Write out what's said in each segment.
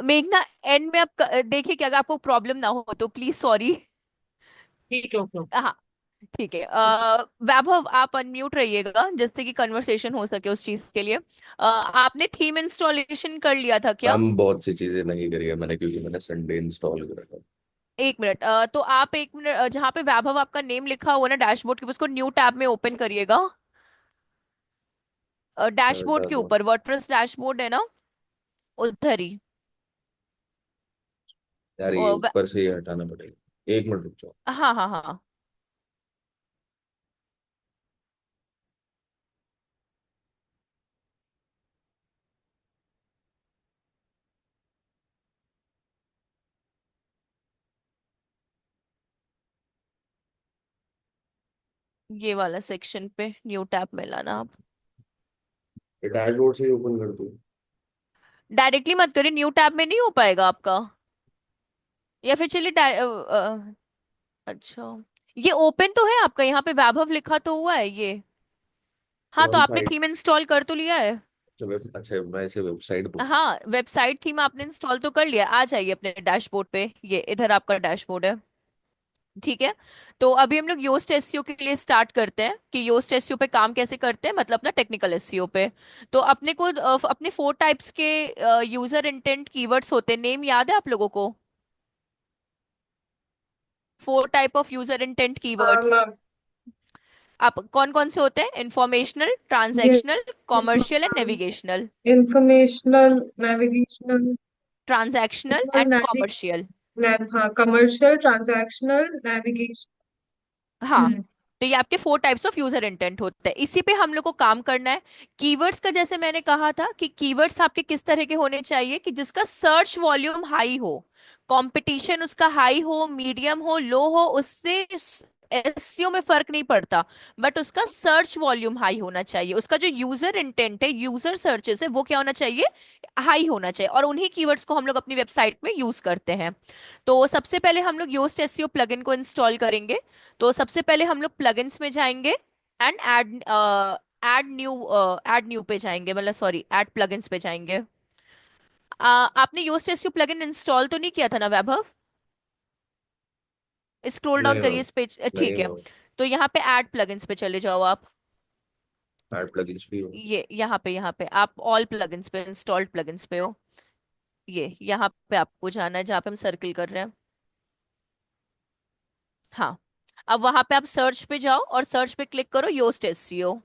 मेघना, एंड में आप देखिए कि अगर आपको प्रॉब्लम ना हो तो प्लीज सॉरी। ठीक है, ओके। हाँ, ठीक है। वैभव, आप अनम्यूट रहिएगा जिससे कि कन्वर्सेशन हो सके उस चीज के लिए। आपने थीम इंस्टॉलेशन कर लिया था क्या? मैम बहुत सी चीजें नहीं करी है मैंने, क्योंकि मैंने संडे इंस्टॉल करा था। एक मिनट, तो आप एक मिनट, जहाँ पे वैभव आपका नेम लिखा हुआ है ना डैशबोर्ड के, उसको न्यू टैब में ओपन करिएगा। डैशबोर्ड के डैशबोर्ड। ऊपर वर्डप्रेस डैशबोर्ड है ना, उधर ही। यार ये और ऊपर से ही हटाना पड़ेगा, एक मिनट रुक जाओ। हाँ हाँ हाँ, ये वाला सेक्शन पे न्यू टैब में लाना आप। ये डैशबोर्ड से ही ओपन कर दूँ? डायरेक्टली मत करिए, न्यू टैब में नहीं हो पाएगा आपका। या फिर चलिए अच्छा, ये ओपन तो है आपका, यहाँ पे वैभव लिखा तो हुआ है ये। हाँ, तो कौन सा आपने आइट? थीम इंस्टॉल कर तो लिया है। अच्छा, मैं इसे वेबसाइट बोल। हाँ, वेबसाइट थीम आपने इंस्टॉल तो कर लिया, आ जाइए अपने डैशबोर्ड पे, ये इधर आपका डैशबोर्ड है। ठीक है। तो अभी हम लोग योस्ट एसईओ के लिए स्टार्ट करते हैं कि योस्ट एसईओ पे काम कैसे करते हैं, मतलब अपना टेक्निकल एसईओ पे। तो अपने को अपने 4 टाइप्स के यूजर इंटेंट कीवर्ड्स होते हैं, नेम याद है आप लोगों को? 4 टाइप ऑफ यूजर इंटेंट हाँ कीवर्ड्स। मैम। आप कौन कौन से होते हैं? Informational, transactional, yes commercial and ma'am. Navigational. Informational, navigational, transactional and commercial. हाँ, कमर्शियल, ट्रांजैक्शनल, नेविगेशन। हाँ, हम्म। तो ये आपके 4 टाइप्स ऑफ यूजर इंटेंट होते हैं, इसी पे हम लोग को काम करना है। कीवर्ड्स का जैसे मैंने कहा था कि कीवर्ड्स आपके किस तरह के होने चाहिए कि जिसका सर्च वॉल्यूम हाई हो, कंपटीशन उसका हाई हो, मीडियम हो, लो हो, उससे एसईओ में फर्क नहीं पड़ता। बट उसका सर्च वॉल्यूम हाई होना चाहिए, उसका जो यूजर इंटेंट है, यूजर सर्चेस है, वो क्या होना चाहिए? हाई होना चाहिए। और उन्हीं कीवर्ड्स को हम लोग अपनी वेबसाइट में यूज करते हैं। तो सबसे पहले हम लोग योस्ट एसईओ प्लगइन को इंस्टॉल करेंगे। तो सबसे पहले हम लोग प्लगइन्स में जाएंगे एंड ऐड न्यू पे जाएंगे, मतलब सॉरी, ऐड प्लगइन्स पे जाएंगे। आपने योस्ट एसईओ प्लगइन इंस्टॉल तो नहीं किया था ना वैभव? स्क्रॉल डाउन नहीं करिए मैम। इस पेज, नहीं ठीक है। मैम। तो यहाँ पे ऐड प्लगइन्स पे चले जाओ आप। ऐड प्लगइन्स भी हो? ये यहाँ पे आप ऑल प्लगइन्स पे, इंस्टॉल्ड प्लगइन्स पे हो। ये यहाँ पे आपको जाना है जहाँ पे हम सर्किल कर रहे हैं। हाँ, अब वहां पे आप सर्च पे जाओ और सर्च पे क्लिक करो Yoast SEO.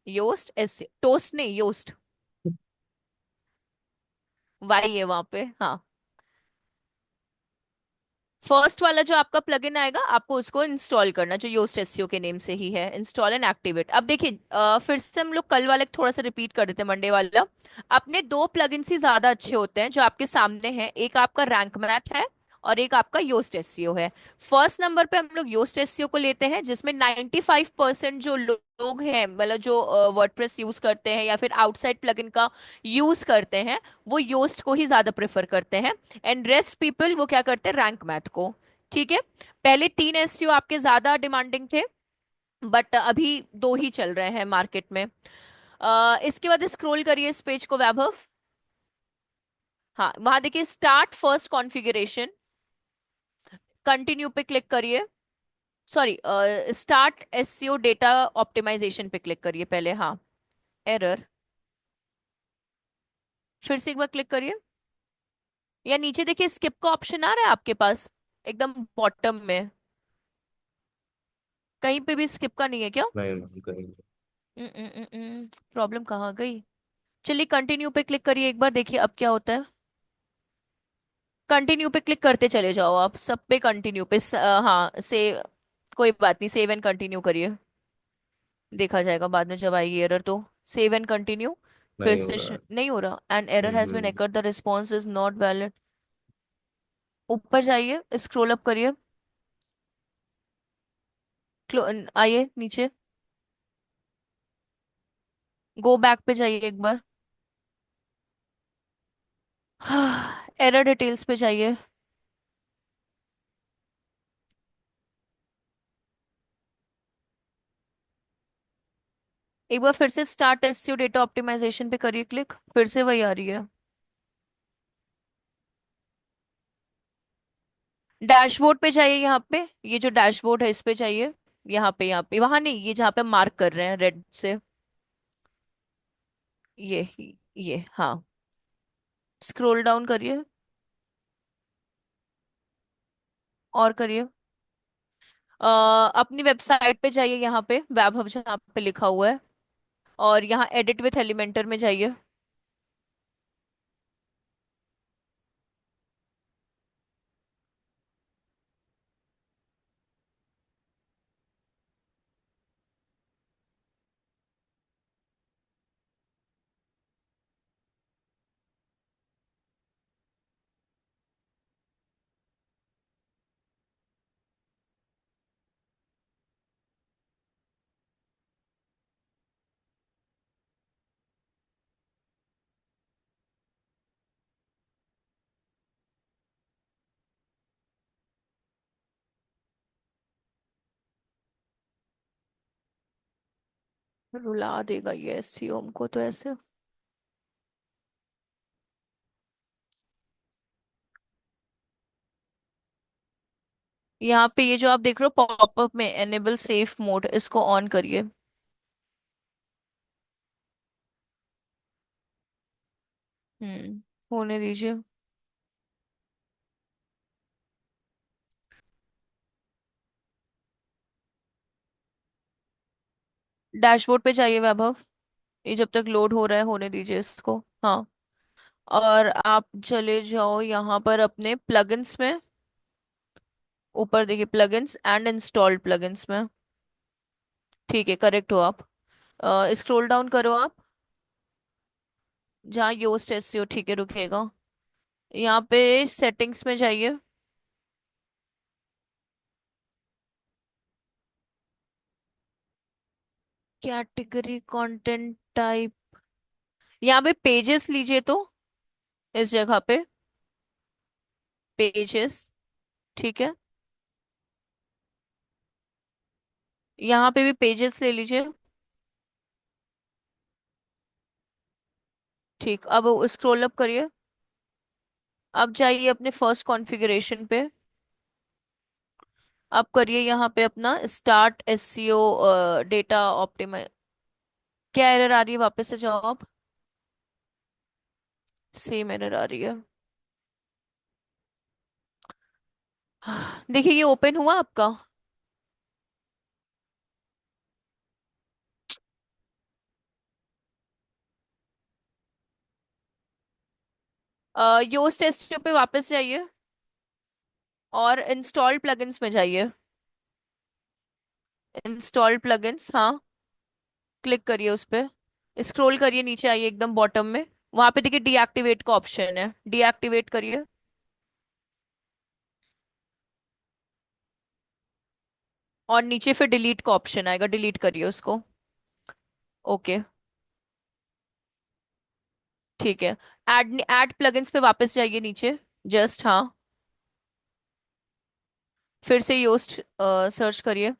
Yoast SEO, toast नहीं, योस्ट। वाई है वहां पे, हाँ। फर्स्ट वाला जो आपका प्लगइन आएगा, आपको उसको इंस्टॉल करना, जो योस्ट एसईओ के नेम से ही है, इंस्टॉल एंड एक्टिवेट। अब देखिए, फिर से हम लोग कल वाले को थोड़ा सा रिपीट कर देते हैं, मंडे वाला। अपने 2 प्लगइन्स ही ज्यादा अच्छे होते हैं जो आपके सामने हैं, एक आपका रैंक मैथ है और एक आपका योस्ट एसईओ है। फर्स्ट नंबर पे हम लोग योस्ट एसईओ को लेते हैं, जिसमें 95% जो लोग हैं, मतलब जो वर्डप्रेस यूज करते हैं या फिर आउटसाइड प्लगइन का यूज करते हैं, वो योस्ट को ही ज्यादा प्रेफर करते हैं। एंड रेस्ट पीपल वो क्या करते हैं, रैंक मैथ को। ठीक है। पहले 3 एसईओ आपके ज्यादा डिमांडिंग थे, बट अभी 2 ही चल रहे हैं मार्केट में। इसके बाद स्क्रॉल करिए इस पेज को वैभव। हाँ, वहां देखिए स्टार्ट फर्स्ट कॉन्फ़िगरेशन, कंटिन्यू पे क्लिक करिए। Sorry, start SEO data optimisation पे क्लिक करिए पहले, हाँ। एरर, फिर से एक बार क्लिक करिए। या नीचे देखिए स्किप का ऑप्शन आ रहा है आपके पास, एकदम बॉटम में। कहीं पे भी स्किप का नहीं है क्या? नहीं मैम, करेंगे। प्रॉब्लम कहाँ गई? चलिए कंटिन्यू पे क्लिक करिए एक बार, देखिए अब क्या होता है। कंटिन्यू पे क्लिक करते चले जाओ आप, सब पे कंटिन्यू पे हाँ, सेव। कोई बात नहीं, सेव एंड कंटिन्यू करिए, देखा जाएगा बाद में जब आएगी एरर तो। Save and continue. फिर नहीं हो से रहा है। नहीं हो रहा, and error has been hmm. एकर, the response is not valid. ऊपर जाइए, स्क्रॉल अप करिए, आइए नीचे, गो बैक पे जाइए एक बार। एरर डिटेल्स पे जाइए। एक बार फिर से स्टार्ट एसईओ डेटा ऑप्टिमाइजेशन पे करिए क्लिक, फिर से वही आ रही है। डैशबोर्ड पे जाइए, यहाँ पे ये जो डैशबोर्ड है इस पे जाइए। यहाँ पे वहां नहीं, ये जहाँ पे मार्क कर रहे हैं रेड से। ये ये हाँ, स्क्रॉल डाउन करिए और करिए। अपनी वेबसाइट पे जाइए, यहाँ पे वैभव जहाँ पे लिखा हुआ है, और यहाँ एडिट विथ एलिमेंटर में जाइए। रुला देगा ये एसईओ हमको तो ऐसे। यहाँ पे ये जो आप देख रहे हो पॉपअप में एनेबल सेफ मोड, इसको ऑन करिए। होने दीजिए। डैशबोर्ड पे जाइए वैभव, ये जब तक लोड हो रहा है होने दीजिए इसको। हाँ, और आप चले जाओ यहाँ पर अपने प्लगइन्स में। ऊपर देखिए प्लगइन्स एंड इंस्टॉल्ड प्लगइन्स में। ठीक है, करेक्ट हो आप। स्क्रॉल डाउन करो आप, जहाँ योस्ट एसईओ, ठीक है रुकेगा। यहाँ पे सेटिंग्स में जाइए। कैटेगरी कंटेंट टाइप, यहाँ पे पेजेस लीजिए तो, इस जगह पे पेजेस, ठीक है। यहाँ पे भी पेजेस ले लीजिए। ठीक, अब स्क्रॉल अप करिए। अब जाइए अपने फर्स्ट कॉन्फ़िगरेशन पे। अब करिए यहाँ पे अपना स्टार्ट एसईओ डेटा ऑप्टिमाइज। क्या एरर आ रही है, वापस से जाओ आप। सेम एरर आ रही है। देखिए ये ओपन हुआ आपका। योस्ट एसईओ पे वापस जाइए और इंस्टॉल प्लगइन्स में जाइए। इंस्टॉल प्लगइन्स, हाँ, क्लिक करिए उस पे। स्क्रॉल करिए नीचे, आइए एकदम बॉटम में। वहां पे देखिए डीएक्टिवेट का ऑप्शन है, डीएक्टिवेट करिए। और नीचे फिर डिलीट का ऑप्शन आएगा, डिलीट करिए उसको। ओके, ठीक है। ऐड ऐड प्लगइन्स पे वापस जाइए नीचे, जस्ट हाँ। फिर से योस्ट सर्च करिए।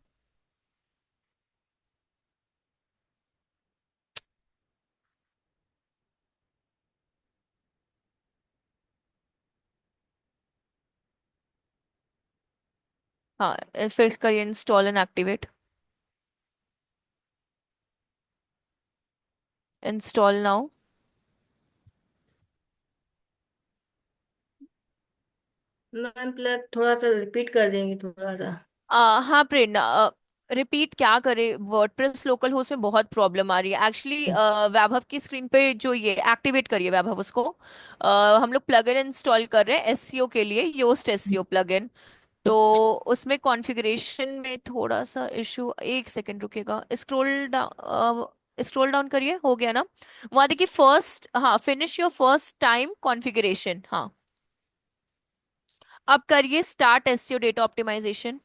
हाँ, फिर करिए install and activate. Install now. Ma'am plus थोड़ा सा रिपीट कर देंगे थोड़ा सा। हाँ प्रेरणा, रिपीट क्या करे, वर्डप्रेस लोकल होस्ट में बहुत प्रॉब्लम आ रही है एक्चुअली। वैभव की स्क्रीन पे जो ये एक्टिवेट करिए वैभव उसको। हम लोग प्लगइन इंस्टॉल कर रहे हैं एसईओ के लिए, योस्ट एसईओ प्लगइन। तो उसमें कॉन्फ़िगरेशन में थोड़ा सा इशू, एक सेकंड रुकेगा। स्क्रॉल डाउन करिए, हो गया ना। वहां देखिए फर्स्ट, हाँ, finish your first time configuration, हाँ। अब करिए स्टार्ट एसईओ डेटा ऑप्टिमाइजेशन।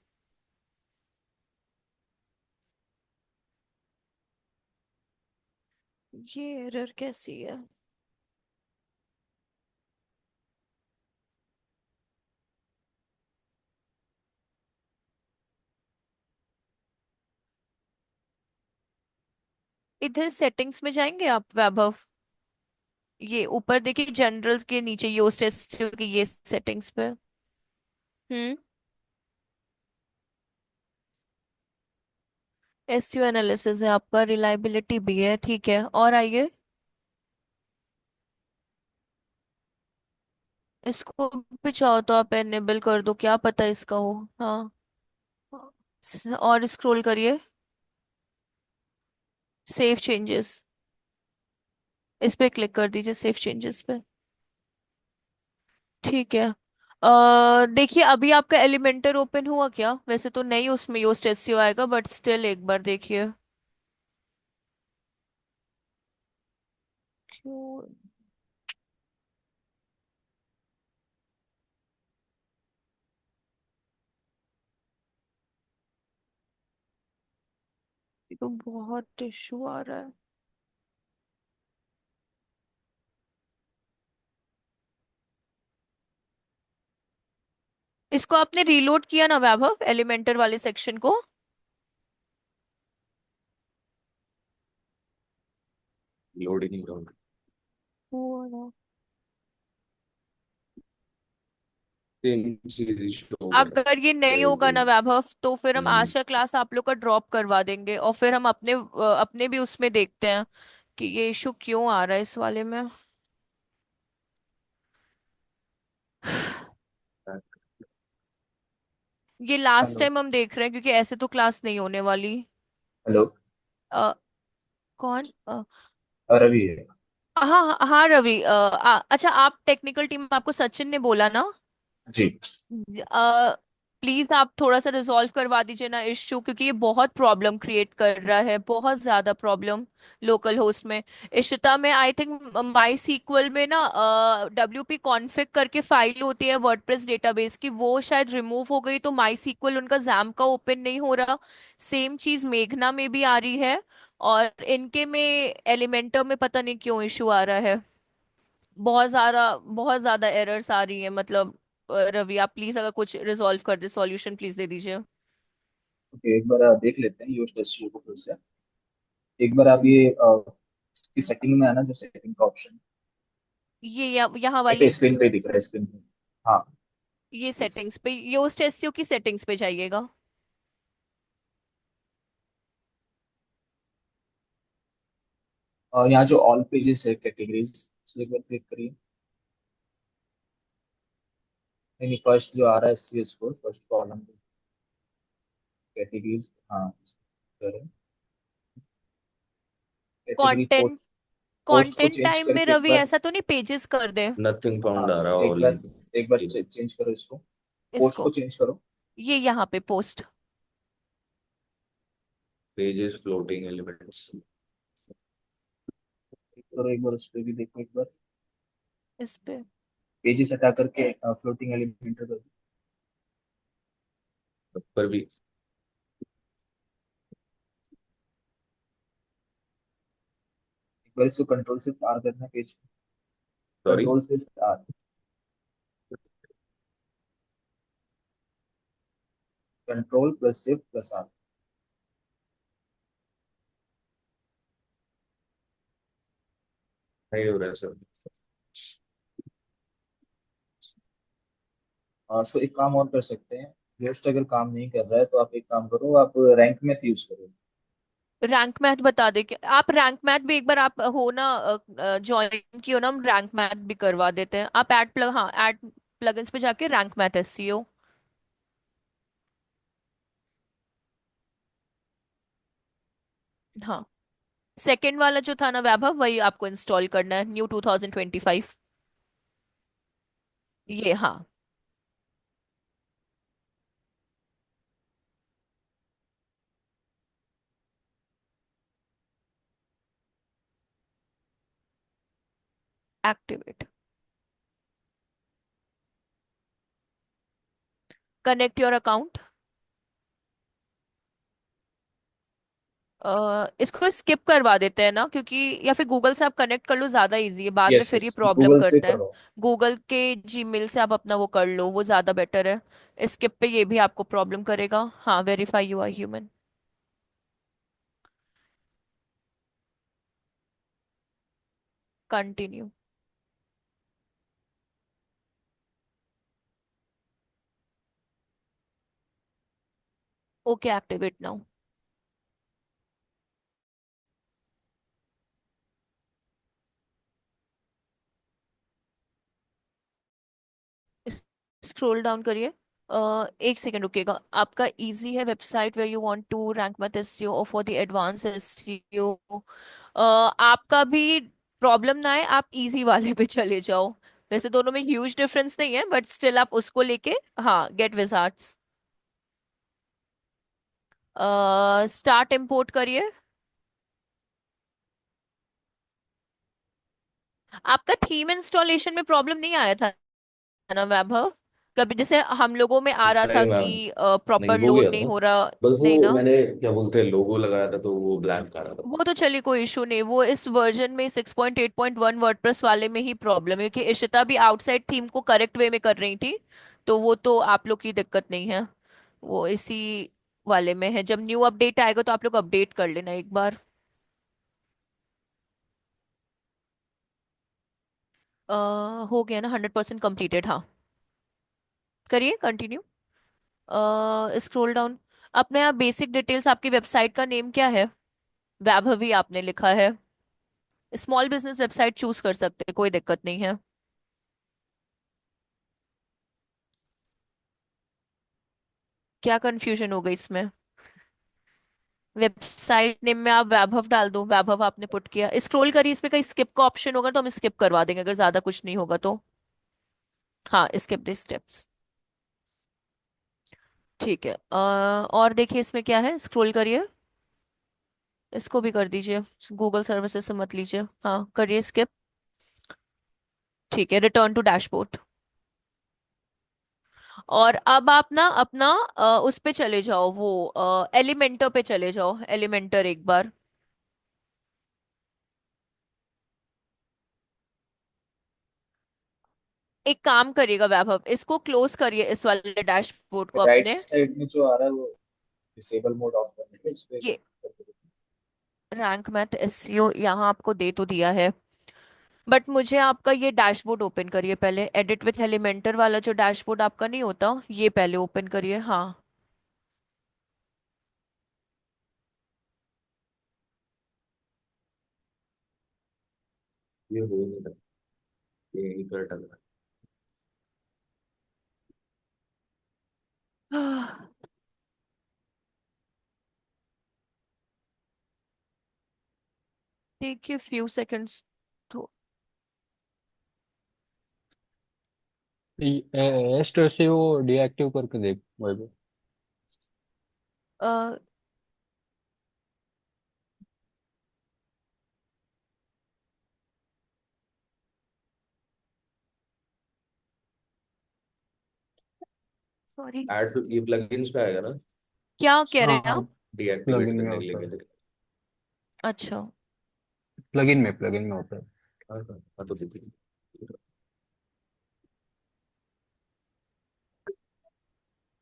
ये एरर कैसी है। इधर सेटिंग्स में जाएंगे आप वैभव। ये ऊपर देखिए जनरल के नीचे योस्ट एसईओ की ये सेटिंग्स पे। हम्म। एसईओ एनालिसिस है आपका, रिलायबिलिटी भी है, ठीक है, और आइए। इसको भी चाहो तो आप एनेबल कर दो, क्या पता इसका हो। हाँ। और स्क्रॉल करिए। सेव चेंजेस, इस पे क्लिक कर दीजिए, सेव चेंजेस पे। ठीक है। देखिए अभी आपका एलिमेंटर ओपन हुआ क्या? वैसे तो नहीं, उसमें योस्ट एसईओ आएगा, बट स्टिल एक बार देखिए। क्यों? ये तो बहुत इशू आ रहा है। इसको आपने रीलोड किया ना वैभव, एलिमेंटर वाले सेक्शन को? लोड ही नहीं हो रहा। हुआ ना। सेम चीज शो कर रहा अगर ये नहीं है होगा ना जो। वैभव, तो फिर हम हम्म। आज का क्लास आप लोग का ड्रॉप करवा देंगे, और फिर हम अपने भी उसमें देखते हैं कि ये इशू क्यों आ रहा है इस वाले में। ये लास्ट हेलो। टाइम हम देख रहे हैं, क्योंकि ऐसे तो क्लास नहीं होने वाली। हेलो। अ, कौन रवि है। हाँ हाँ हाँ, रवि। अच्छा, आप टेक्निकल टीम, आपको सचिन ने बोला ना? जी। प्लीज आप थोड़ा सा रिजॉल्व करवा दीजिए ना इश्यू, क्योंकि ये बहुत प्रॉब्लम क्रिएट कर रहा है, बहुत ज्यादा प्रॉब्लम लोकल होस्ट में। इशिता में आई थिंक माई सीक्वल में ना WP कॉन्फ़िग करके फाइल होती है वर्डप्रेस डेटाबेस की, वो शायद रिमूव हो गई, तो माई सीक्वल उनका जैम का ओपन नहीं हो रहा। सेम चीज मेघना में भी आ रही है, और इनके में एलिमेंटर में पता नहीं क्यों इशू आ रहा है। बहुत ज्यादा एरर्स आ रही है, मतलब रवि आप प्लीज अगर कुछ रिजॉल्व कर दे, सॉल्यूशन प्लीज दे दीजिए। ओके, एक बार देख लेते हैं यूज टेस्ट को फिर से। एक बार आप ये इसकी सेटिंग में आना, जो सेटिंग का ऑप्शन ये यहाँ एक वाली, स्क्रीन पे दिख रहा है, स्क्रीन पे। हाँ। ये yes। सेटिंग्स पे, योस्ट एसईओ की सेटिंग्स पे जाइएगा। और यहाँ जो ऑल पेजेस है, कैटेगरीज, इस एक बार क्लिक करिए। नहीं, फर्स्ट जो आ रहा है सी स्कोर, फर्स्ट कॉलम कैटेगरीज। हाँ, करें। Category content, post. पोस्ट को कंटेंट चेंज टाइम में करके एक रवि बार। ऐसा तो नहीं पेजेस कर दे नथिंग हाँ, फाउंड आ रहा है एक ऑल बार, इन। एक बार चेंज करो इसको। पोस्ट को इसको? चेंज करो। ये यहाँ पे पोस्ट, पेजेस फ्लोटिंग एलिमेंट्स। करो एक बार, उस पर भी देखो एक बार। इस पे। पेजेस हटा करके फ्लोटिंग एलिमेंट कर दो। पर भी। एक बार इसको कंट्रोल शिफ्ट आर करना page. Sorry. Control shift R. Control plus shift plus R. नहीं हो रहा है सर। सो एक काम और कर सकते हैं। जस्ट अगर काम नहीं कर रहा है तो आप एक काम करो, आप रैंक मैथ यूज करो। रैंक मैथ बता दे कि आप रैंक मैथ भी एक बार आप हो ना, ज्वाइन की हो ना, हम रैंक मैथ भी करवा देते हैं। आप ऐड प्लग, हाँ ऐड प्लगइन्स पे जाके रैंक मैथ एसईओ। हाँ, सेकंड वाला जो था ना वैभव, वही आपको इंस्टॉल करना है, न्यू 2025। ये हाँ। Activate, connect your account. इसको स्किप करवा देते हैं ना, क्योंकि या फिर गूगल से आप कनेक्ट कर लो, ज्यादा इजी है, बाद में यस फिर यस, ये प्रॉब्लम गूगल से करता है। करो। गूगल के जीमेल से आप अपना वो कर लो, वो ज्यादा बेटर है। स्किप पे ये भी आपको प्रॉब्लम करेगा। हाँ, verify you are human. Continue. Okay, activate now. Scroll down करिए। एक सेकंड रुकिएगा। आपका इजी है website where you want to rank math SEO और फॉर द एडवांस एसईओ। आपका भी प्रॉब्लम ना है, आप इजी वाले पे चले जाओ। वैसे दोनों में ह्यूज डिफरेंस नहीं है, बट स्टिल आप उसको लेके, हाँ, गेट विजार्ड्स स्टार्ट इंपोर्ट करिए। आपका थीम इंस्टॉलेशन में प्रॉब्लम नहीं आया था ना वैभव? कभी जैसे हम लोगों में आ रहा था नहीं मैम, कि नहीं प्रॉपर हो लोड गया नहीं था। हो रहा? बस वो नहीं ना? मैंने क्या बोलते हैं लोगो लगाया था तो वो ब्लैंक आ रहा था। वो तो चलिए कोई इशू नहीं, वो इस वर्जन में 6.8.1 वर्डप्रेस वाले में ही प्रॉब्लम है, क्योंकि इशिता भी आउटसाइड थीम को करेक्ट वे में कर रही थी। तो वो तो आप लोग की दिक्कत नहीं है, वो इसी वाले में है। जब न्यू अपडेट आएगा तो आप लोग अपडेट कर लेना एक बार। हो गया ना? 100% कंप्लीटेड, हाँ। करिए कंटिन्यू। Scroll down. अपने आप बेसिक डिटेल्स, आपकी वेबसाइट का नेम क्या है? वैभवी आपने लिखा है। स्मॉल बिजनेस वेबसाइट चूज कर सकते हैं, कोई दिक्कत नहीं है। क्या कंफ्यूजन हो गई इसमें? वेबसाइट नेम में आप वैभव डाल दो, वैभव आपने पुट किया। स्क्रॉल करिए, इसमें कहीं स्किप का ऑप्शन होगा तो हम स्किप करवा देंगे अगर ज्यादा कुछ नहीं होगा तो। हाँ, स्किप दिस स्टेप्स। ठीक है। और देखिए इसमें क्या है, स्क्रॉल करिए। इसको भी कर दीजिए, गूगल सर्विसेज से मत लीजिए, हाँ करिए स्किप। ठीक है, रिटर्न टू डैशबोर्ड। और अब आप ना अपना उस पे चले जाओ, वो एलिमेंटर पे चले जाओ, एलिमेंटर एक बार। एक काम करिएगा वैभव, इसको क्लोज करिए, इस वाले डैशबोर्ड को राइट अपने। साइड में जो आ रहा है वो डिसेबल मोड ऑफ करने के उस पे ये करके देखो। रैंक मैथ एसईओ यहाँ आपको दे तो दिया है, बट मुझे आपका ये डैशबोर्ड ओपन करिए पहले। एडिट विथ एलिमेंटर वाला जो डैशबोर्ड आपका नहीं होता, ये पहले ओपन करिए, हाँ। ये हो नहीं रहा, ये यहीं पर अटक रहा देखिए फ्यू सेकंड्स तो। एस टू एस वो डीएक्टिव करके देख वैभव। सॉरी, है। ऐड टू ये प्लगइन्स पे आएगा ना, क्या कह रहे हाँ हैं हाँ, आप? डीएक्टिवेट प्लगइन में करने के होता है। लिए। अच्छा। प्लगइन में होता है। हाँ हाँ हाँ, तो देखिए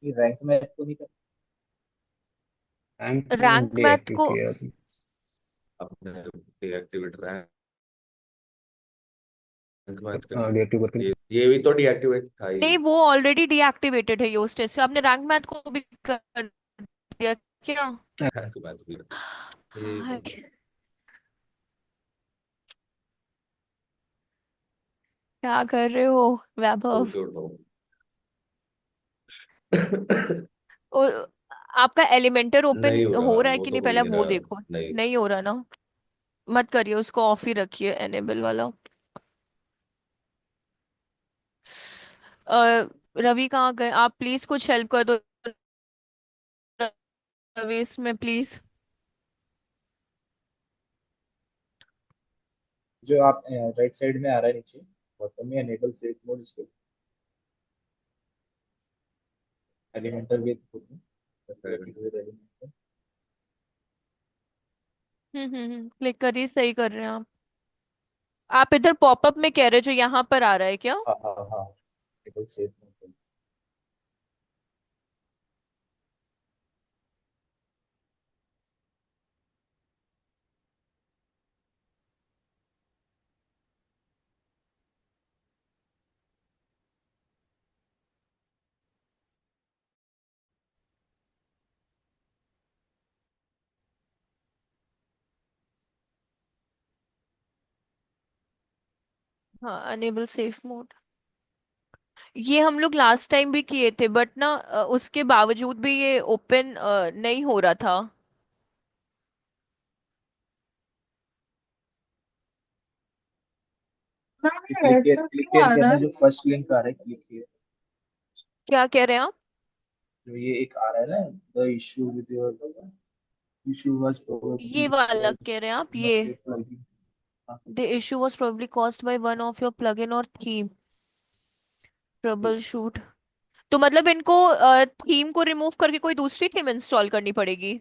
ये रैंक में तो नहीं कर। रैंक में रैंक मैथ डीएक्टिव को किया था। आपने डीएक्टिवेट रैंक मत करना। डीएक्टिव करके। ये भी तो डीएक्टिवेट था ही। नहीं, वो ऑलरेडी डीएक्टिवेटेड है योस्टेस से। आपने रैंक मैथ को भी कर दिया क्या? रैंक मैथ भी ये हाय, क्या कर रहे हो छोड़ वैभव? के उठाओ। ओ, आपका एलिमेंटर ओपन नहीं हो रहा हो मैम, रहा है वो कि तो नहीं, हो ही पहले आप नहीं वो रहा। देखो। नहीं। नहीं हो रहा ना? मत करिए, उसको ऑफ ही रखिए, एनेबल वाला। रवि कहाँ गए आप? प्लीज कुछ हेल्प कर दो रवि इसमें, प्लीज। जो आप राइट साइड में आ रहा है नीचे बॉटम में एनेबल सेव मोड इसको एलिमेंटर विद एलिमेंटर। क्लिक करिए, सही कर रहे हैं आप इधर पॉपअप में कह रहे हो जो यहाँ पर आ रहा है क्या? हाँ हाँ हाँ, एनेबल सेव मोड। हाँ, अनेबल सेफ मोड। ये हम लोग लास्ट टाइम भी किए थे, बट ना उसके बावजूद भी ये ओपन नहीं हो रहा था। मैम क्लिक ऐसा क्लिक क्यों केयर आ रहा करना, है? जो फर्स्ट लिंक आ रहा है क्लिक केयर, क्या कह रहे हैं आप? जो ये एक आ रहा है ना, the issue with your issue was ये प्रोबेबली वाला कॉज्ड कह रहे हैं आप? वन ये ऑफ योर प्लगइन। हाँ, the issue was probably caused by one of your plugin और थीम। Trouble yes। शूट। तो मतलब इनको थीम को रिमूव करके कोई दूसरी थीम इंस्टॉल करनी पड़ेगी?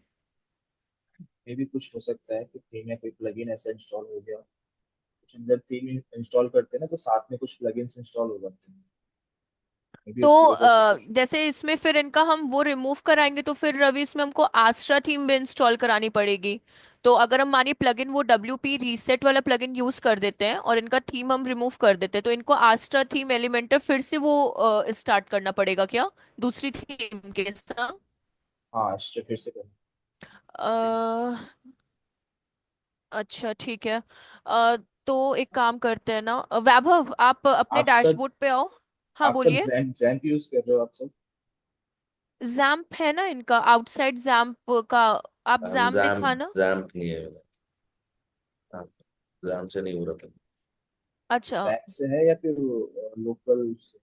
मे भी कुछ हो सकता है कि थीम या कोई प्लगइन ऐसा इंस्टॉल हो गया, कुछ अंदर थीम इंस्टॉल करते हैं ना तो साथ में कुछ प्लगइन्स इंस्टॉल हो जाते हैं, मे भी तो उसकी वजह से कुछ। जैसे इसमें फिर इनका हम वो रिमूव कराएंगे तो फिर रवि इसमें हमको आस्ट्रा थीम भी इंस्टॉल करानी पड़ेगी। तो अगर हम मानिए प्लगइन वो WP रीसेट वाला प्लगइन यूज कर देते हैं और इनका थीम हम रिमूव कर देते हैं, तो इनको आस्ट्रा थीम एलिमेंटर फिर से वो स्टार्ट करना पड़ेगा क्या, दूसरी थीम के साथ? हाँ, स्टे फिर से करना। अ, अच्छा ठीक है। अ, तो एक काम करते हैं ना, वैभव आप अपने आप सब डैशबोर्ड पे आओ। हाँ आप सब बोलिए। जैम्प जैम्प यूज कर रहे हो आप सब? जैम्प है ना इनका, आउटसाइड जैम्प का। आप जैम्प जैम दिखाना। जैम नहीं है। हाँ, जैम से नहीं हो रहा था। अच्छा। जैम्प से है या फिर लोकल से?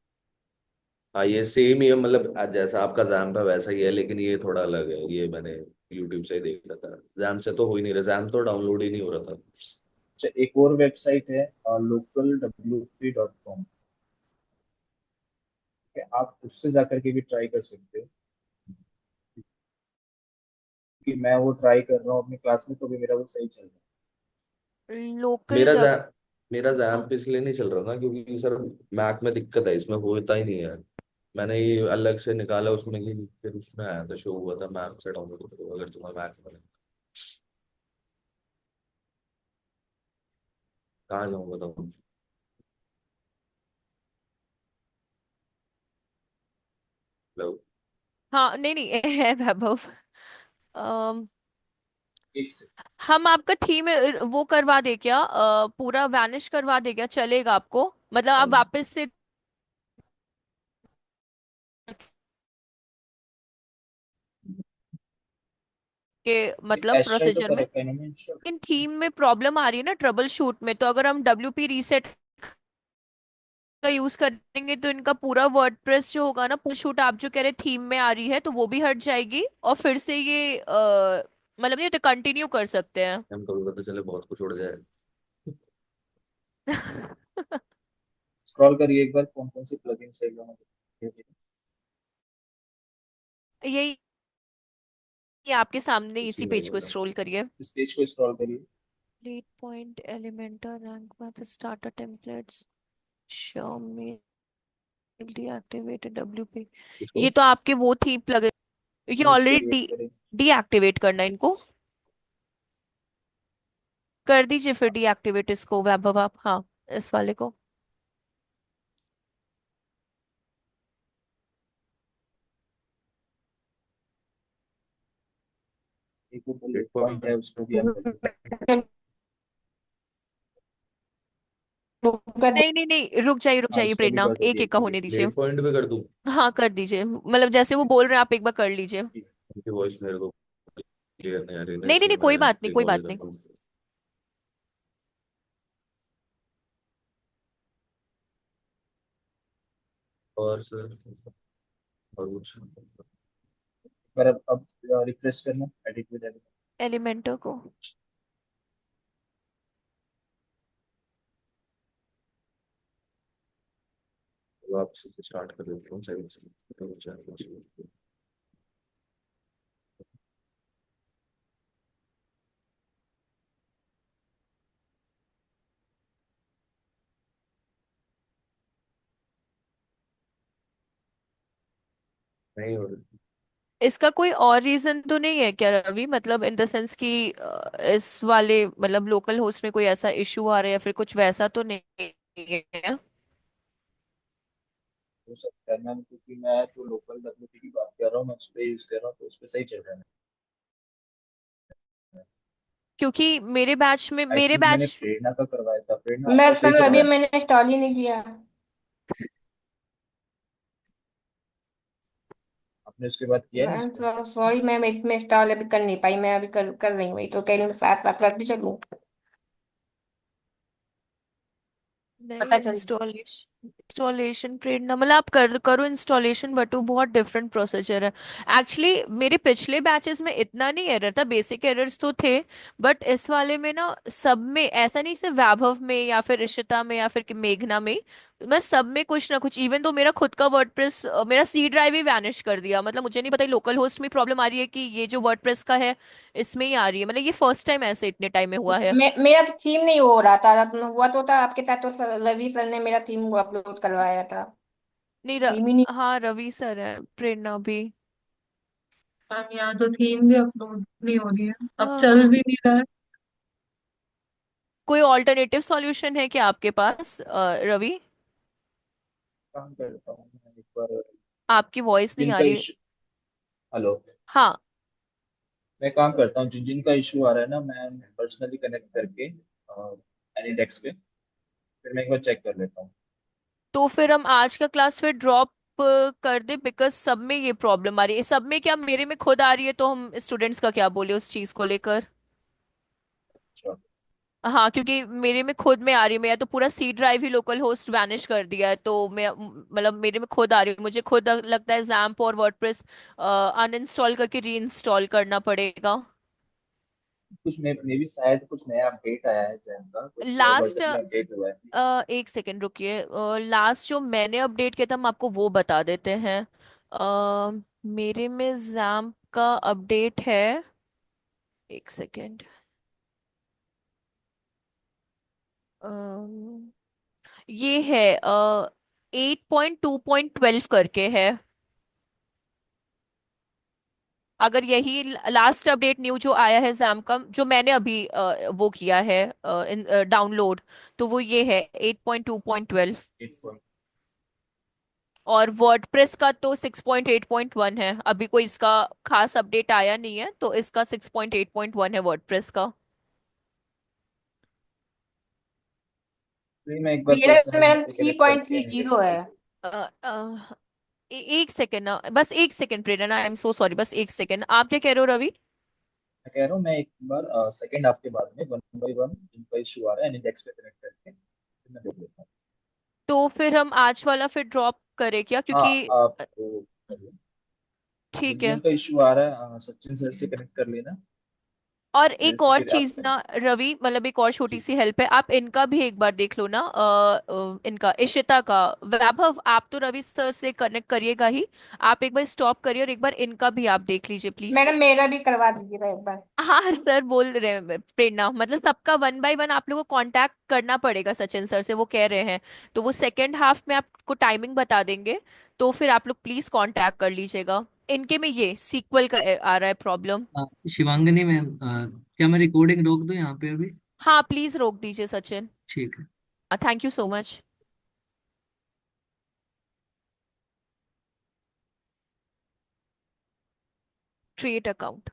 हाँ, ये सेम ही है, मतलब जैसा आपका जैम था वैसा ही है, लेकिन ये थोड़ा अलग है। ये मैंने यूट्यूब से ही देखा था। जैम से तो हो ही नहीं रहा, जैम तो डाउनलोड ही नहीं हो रहा था। अच्छा, एक और वेबसाइट है localwp.com, आप उससे जाकर के भी ट्राई कर सकते हो, कि मैं वो ट्राई कर रहा हूँ अपनी क्लास में तो भी मेरा वो सही चल रहा लोकल मेरा डब। जैम मेरा जैम हाँ। पे इसलिए नहीं चल रहा ना, क्योंकि सर मैक में दिक्कत है, इसमें होता ही नहीं है। मैंने ये अलग से निकाला उसमें कि फिर उसमें आया था, शो हुआ था मैक से डाउनलोड करो अगर तुम्हारा मैक में है। कहाँ जाऊँ बताओ। हेलो। हाँ नहीं नहीं है वैभव। अम, है। एक से हम आपका थीम वो करवा दे क्या, पूरा वैनिश करवा दे क्या, चलेगा आपको? मतलब आप वापस से के मतलब एश ट्राई तो प्रोसीजर कर में। रखा है इन्होंने इंस्टॉल। इन थीम में प्रॉब्लम आ रही है ना ट्रबल शूट में, तो अगर हम WP रीसेट का यूज करेंगे तो इनका पूरा वर्डप्रेस जो होगा ना, पुल शूट आप जो कह रहे थीम में आ रही है तो वो भी हट जाएगी और फिर से ये मतलब नहीं तो कंटिन्यू कर सकते हैं। हम कभी पता चले बहुत कुछ उड़ जाए। स्क्रॉल करिए एक बार, कौन कौन से प्लगइन से इन्होंने। यही, ये आपके सामने कुछ इसी ही नहीं पेज को होगा। स्क्रॉल करिए। इस पेज को स्क्रॉल करिए। Lead point Elementor rank math starter templates show में डीएक्टिवेटेड WP। इसको ये तो आपके वो थी प्लग, ये इसको ऑलरेडी रिएक्ट करें। डीएक्टिवेट करना है इनको। कर दीजिए फिर डीएक्टिवेट इसको वैभव आप, हाँ इस वाले को। एक वो डेट बुलेट पॉइंट पॉइंट पे है, उसको भी आप कर दीजिए। नहीं नहीं नहीं, रुक हाँ, जाइए इसको भी प्रेरणा, कर दो एक एक का रिएक्टिवेट। होने दीजिए। डेट पॉइंट पे कर दूं? हाँ कर दीजिए, मतलब जैसे वो बोल रहे हैं आप एक बार कर लीजिए। उनकी वॉइस मेरे को क्लियर नहीं आ रही ना, नहीं नहीं इसलिए नहीं, कोई मैं बात नहीं, कोई रिकॉर्ड बात कर नहीं। रहा हूँ। और सर, और कुछ? पर अब रिफ्रेश करना, एडिट विद एडिट। एलिमेंटर को। वापस से स्टार्ट कर देता हूँ, सेवन से। नहीं हो रही। इसका कोई और रीजन तो नहीं है क्या रवि, मतलब इन द सेंस कि इस वाले मतलब लोकल होस्ट में कोई ऐसा इशू आ रहा है या फिर कुछ वैसा तो नहीं है? हो सकता है मैम, क्योंकि मैं तो लोकल डब्ल्यूपी की बात कर रहा हूँ, मैं उस पर यूज कर रहा हूँ तो उस पर सही चल रहा है। क्योंकि मेरे बैच में आई मेरे थिंक मैंने बैच प्रेरणा का करवाया था, प्रेरणा मैं आपका सही सर चल अभी रहा है? मैंने इंस्टॉल ही नहीं किया। आपने उसके बाद किया है ना मैं उसको? सॉरी मैम, इसमें इंस्टॉल अभी कर नहीं पाई। मैं अभी कर रही हूँ, वही तो कह रही हूँ, साथ साथ करती चलूँ। नहीं, पता चल। इंस्टॉलेशन प्रेरणा मतलब आप करो इंस्टॉलेशन, बट वो बहुत डिफरेंट प्रोसीजर है। एक्चुअली मेरे पिछले बैचेस में इतना नहीं एरर था, बेसिक एरर्स तो थे, बट इस वाले में ना सब में ऐसा नहीं, सिर्फ वैभव में या फिर इशिता में या फिर मेघना में, मैं सब में कुछ ना कुछ। इवन तो मेरा खुद का वर्डप्रेस, मेरा सी ड्राइव ही वैनिश कर दिया। मतलब मुझे नहीं पता लोकल होस्ट में प्रॉब्लम आ रही है कि ये जो वर्डप्रेस का है इसमें ही आ रही है। मतलब ये फर्स्ट टाइम ऐसे इतने टाइम में हुआ है। मेरा तो थीम नहीं हो रहा था, हुआ तो था आपके साथ, तो रवि सर ने मेरा थीम अपलोड करवाया था। नहीं थीम ही नहीं। हाँ, रवि सर है, प्रेरणा भी। मैम यहाँ तो थीम भी अपलोड नहीं हो रही है, अब चल आह, भी नहीं रहा है। कोई ऑल्टरनेटिव सॉल्यूशन है क्या आपके पास, रवि? काम करता हूँ मैं एक बार। आपकी वॉइस नहीं आ जिनका रही। इशू, हेलो, हाँ, मैं काम करता हूँ, जिनका इशू आ रहा है ना, मैं पर्सनली कनेक्ट करके एनी डेस्क पे फिर मैं एक बार चेक कर लेता हूँ। तो फिर हम आज का क्लास फिर ड्रॉप कर दे, बिकॉज सब में ये प्रॉब्लम आ रही है। सब में क्या, मेरे में खुद आ रही है, तो हम स्टूडेंट्स का क्या बोले उस चीज को लेकर। अच्छा, हाँ, क्योंकि मेरे में खुद में आ रही है। मैं तो पूरा सी ड्राइव ही लोकल होस्ट वैनिश कर दिया है, तो मैं मतलब मेरे में खुद आ रही है। मुझे खुद लगता है जैम्प और वर्डप्रेस अनइंस्टॉल करके री इंस्टॉल करना पड़ेगा। कुछ मे भी शायद कुछ नया अपडेट आया है, जैम का कुछ लास्ट, वर्जन में अपडेट हुआ है। एक सेकेंड रुकिए। लास्ट जो मैंने अपडेट किया था हम आपको वो बता देते हैं। मेरे में जैम्प का अपडेट है, एक सेकेंड। ये है 8.2.12 करके है। अगर यही लास्ट अपडेट न्यू जो आया है जैम का, जो मैंने अभी वो किया है डाउनलोड, तो वो ये है 8.2.12। 8 और वर्डप्रेस का तो 6.8.1 है। अभी कोई इसका खास अपडेट आया नहीं है, तो इसका 6.8.1 है वर्डप्रेस का। फिर मैं एक बार मेरा पर्सनली मेरा इससे थ्री कनेक्ट पॉइंट करके थ्री एनी जीरो डेस्क है। पे। अ, अ, एक सेकेंड ना, बस एक second Prerna, I am so sorry, बस एक सेकेंड। आप क्या कह रहे हो रवि? मैं कह रहा हूँ, मैं एक बार सेकेंड हाफ के बाद में वन बाई वन जिनका इशू आ रहा है एनी डेस्क पे कनेक्ट करके फिर मैं देख लेता हूँ। तो फिर हम आज वाला फिर ड्रॉप करें क्या, हाँ, क्योंकि आप वो करिए। जिन ठीक है। जिन का इशू आ रहा है सचिन सर से कनेक्ट कर लेना। और मेरे एक से और फिर आप चीज ना कनेक्ट। रवि, मतलब एक और छोटी ठीक। सी हेल्प है, आप इनका भी एक बार देख लो ना, इनका इशिता का। वैभव, आप तो रवि सर से कनेक्ट करिएगा ही, आप एक बार स्टॉप करिए और एक बार इनका भी आप देख लीजिए प्लीज। मैडम मेरा भी करवा दीजिएगा एक बार। हाँ सर, बोल रहे हैं प्रेरणा, मतलब सबका वन बाय वन आप लोगों को कांटेक्ट करना पड़ेगा सचिन सर से, वो कह रहे हैं। तो वो सेकेंड हाफ में आपको टाइमिंग बता देंगे, तो फिर आप लोग प्लीज कांटेक्ट कर लीजिएगा। इनके में ये सीक्वल का आ रहा है प्रॉब्लम। शिवांगनी मैम, क्या मैं रिकॉर्डिंग रोक दूं यहाँ पे अभी? हाँ, प्लीज रोक दीजिए सचिन। ठीक है। Thank you so much. Create account.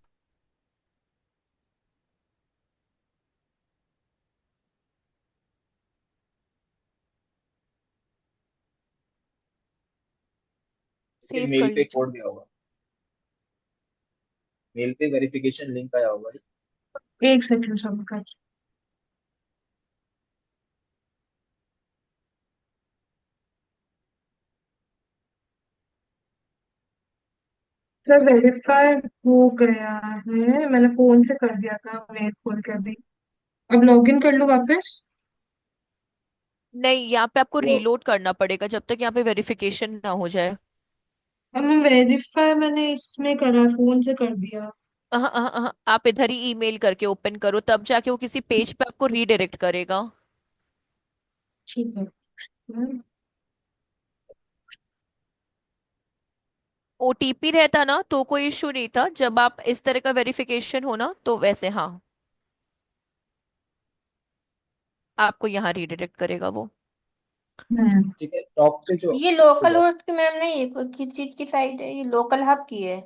फिर सेव कर मेल पे लीजिए। कोड गया होगा, मेल पे वेरिफिकेशन लिंक आया होगा। एक सेकंड सबका। सर वेरीफाई हो गया है, मैंने फोन से कर दिया था मेल खोल के अभी। अब लॉगिन कर लूँ वापस? नहीं, यहाँ पे आपको वो रीलोड करना पड़ेगा जब तक यहाँ पे वेरिफिकेशन ना हो जाए। अब वेरीफाई मैंने इसमें करा, फोन से कर दिया। आप इधर ही ईमेल करके ओपन करो, तब जाके वो किसी पेज पे आपको रीडायरेक्ट करेगा। ठीक है। ओटीपी रहता ना तो कोई इशू नहीं था, जब आप इस तरह का वेरिफिकेशन हो ना तो वैसे हाँ, आपको यहाँ रीडायरेक्ट करेगा वो। हम्म। ठीक है, टॉप पे जो ये आपको लोकल होस्ट की मैम नहीं है, किस चीज की साइट है ये, लोकल हब की है?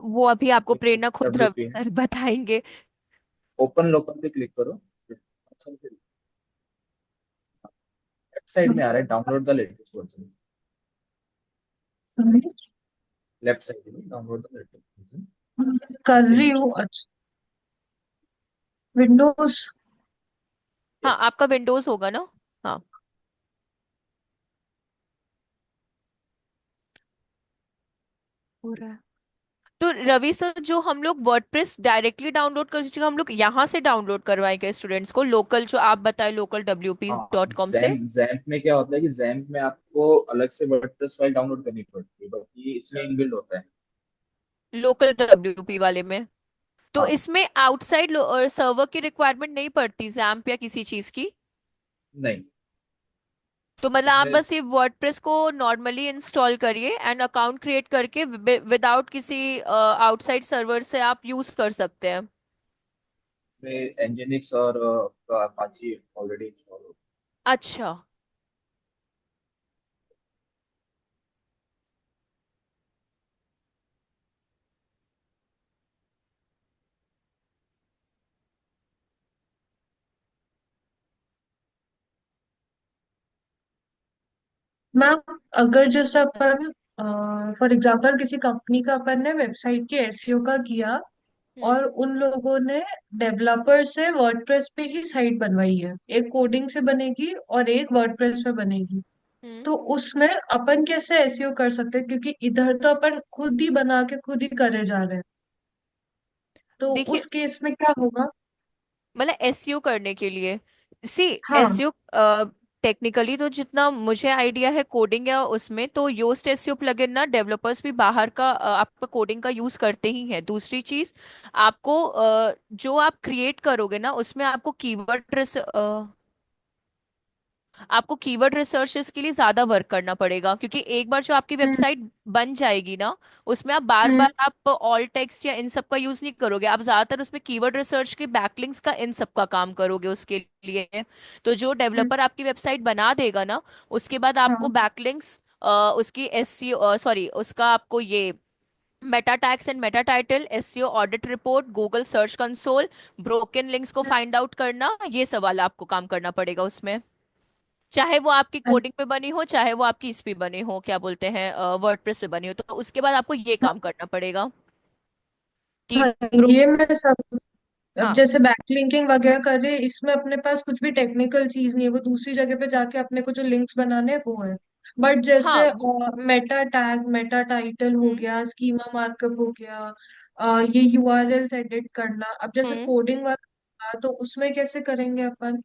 वो अभी आपको प्रेरणा खुद रवि डब्ल्यूपी है। सर बताएंगे। ओपन लोकल पे क्लिक करो। अच्छा, लेफ्ट साइड में आ रहा है download the latest version. Left side में डाउनलोड द लेटेस्ट वर्जन। कर रही फिनिश। हूँ। अच्छा, विंडोज। हाँ, यस। आपका विंडोज होगा ना। हाँ, हो रहा है। तो रवि सर, जो हम लोग वर्डप्रेस डायरेक्टली डाउनलोड कर चुके, हम लोग यहाँ से डाउनलोड करवाएंगे स्टूडेंट्स को, लोकल जो आप बताए लोकल हाँ, wps.com से। जैम्प में क्या होता है कि जैम्प में आपको अलग से वर्डप्रेस फाइल डाउनलोड करनी पड़ती है, बट ये इसमें इनबिल्ड होता है। लोकल डब्ल्यूपी वाले में तो हाँ। इसमें आउटसाइड सर्वर की रिक्वायरमेंट नहीं पड़ती जैम्प या किसी चीज की। नहीं। तो मतलब आप इसमें बस ये वर्डप्रेस को नॉर्मली इंस्टॉल करिए एंड अकाउंट क्रिएट करके विदाउट किसी आउटसाइड सर्वर से आप यूज कर सकते हैं। एनजिनिक्स और अपाची ऑलरेडी इंस्टॉल हो। अच्छा। मैम, अगर जैसे अपन फॉर एग्जांपल किसी कंपनी का अपन ने वेबसाइट के एसईओ का किया, हम्म। और उन लोगों ने डेवलपर से वर्डप्रेस पे ही साइट बनवाई है, एक कोडिंग से बनेगी और एक वर्डप्रेस पे बनेगी, हम्म। तो उसमें अपन कैसे एसईओ कर सकते हैं? क्योंकि इधर तो अपन खुद ही बना के खुद ही करे जा रहे हैं, तो देखिए, उस केस में क्या होगा? मतलब एसईओ करने के लिए, सी, हाँ। एसईओ टेक्निकली तो जितना मुझे आइडिया है कोडिंग या उसमें, तो योस्ट एसईओ प्लगइन ना डेवलपर्स भी बाहर का आपका कोडिंग का यूज करते ही हैं। दूसरी चीज, आपको जो आप क्रिएट करोगे ना उसमें आपको कीवर्ड रिसर्चेस के लिए ज्यादा वर्क करना पड़ेगा, क्योंकि एक बार जो आपकी हम्म। वेबसाइट बन जाएगी ना, उसमें आप बार हम्म। बार आप ऑल टेक्स्ट या इन सब का यूज नहीं करोगे, आप ज्यादातर उसमें कीवर्ड रिसर्च के बैकलिंक्स का इन सब का काम करोगे उसके लिए। तो जो हम्म। डेवलपर आपकी वेबसाइट बना देगा ना, उसके बाद आपको हाँ। बैकलिंक्स, उसकी एससीओ, सॉरी, उसका आपको ये Meta tags and Meta title, SCO audit report, Google search console, broken links को फाइंड आउट करना, ये सवाल आपको काम करना पड़ेगा उसमें। चाहे वो आपकी कोडिंग पे बनी हो, चाहे वो आपकी इस पे बनी हो, क्या बोलते हैं, वर्डप्रेस पे बनी हो, तो उसके बाद आपको ये काम करना पड़ेगा कि हाँ, ब्रो ये मैं सब। अब हाँ। जैसे बैकलिंकिंग वगैरह कर रहे हैं, इसमें अपने पास कुछ भी टेक्निकल चीज नहीं है, वो दूसरी जगह पे जाके अपने को जो लिंक्स बनाने हैं वो है। बट हाँ जैसे वो मेटा टैग, मेटा टाइटल हो हम्म। गया, स्कीमा मार्कअप हो गया, ये यूआरएल्स एडिट करना, अब जैसे हम्म। कोडिंग वगैरह, तो उसमें कैसे करेंगे अपन?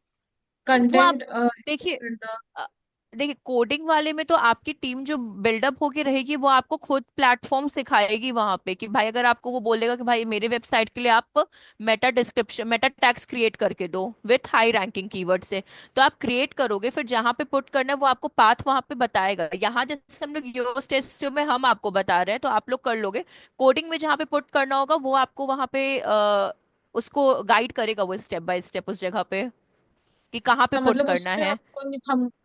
वो आप कंटेंट देखिए, करना। अ, देखिए कोडिंग वाले में तो आपकी टीम जो बिल्डअप होके रहेगी वो आपको खुद प्लेटफॉर्म सिखाएगी वहां पे, कि भाई अगर आपको वो बोलेगा कि भाई मेरे वेबसाइट के लिए आप Meta description, Meta tags create करके दो विथ हाई रैंकिंग कीवर्ड से, तो आप क्रिएट करोगे, फिर जहां पे पुट करना है वो आपको पाथ वहां पे बताएगा। यहाँ जैसे हम लोग योस्ट टेस्ट में हम आपको बता रहे हैं तो आप लोग कर लोगे, कोडिंग में जहाँ पे पुट करना होगा वो आपको वहां पे उसको गाइड करेगा वो स्टेप बाय स्टेप उस जगह पे, कि कहाँ पे हाँ, पुट मतलब करना उसमें है।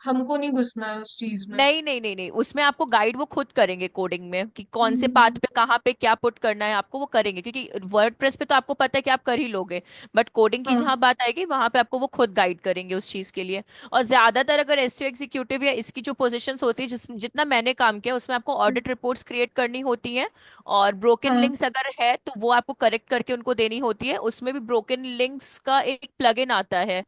हमको नहीं घुसना है उस चीज में। नहीं नहीं नहीं नहीं, उसमें आपको गाइड वो खुद करेंगे कोडिंग में, कि कौन से पाथ हम्म। पे कहाँ पे क्या पुट करना है आपको, वो करेंगे, क्योंकि वर्डप्रेस पे तो आपको पता है कि आप कर ही लोगे, बट कोडिंग की हाँ। जहाँ बात आएगी वहां पे आपको वो खुद गाइड करेंगे उस चीज के लिए। और ज्यादातर अगर एसईओ एग्जीक्यूटिव या इसकी जो पोजीशंस होती है, जितना मैंने काम किया उसमें आपको ऑडिट रिपोर्ट्स क्रिएट करनी होती हैं, और ब्रोकन हाँ। लिंक्स अगर है तो वो आपको करेक्ट करके उनको देनी होती है। उसमें भी ब्रोकन लिंक्स का एक प्लगइन आता है,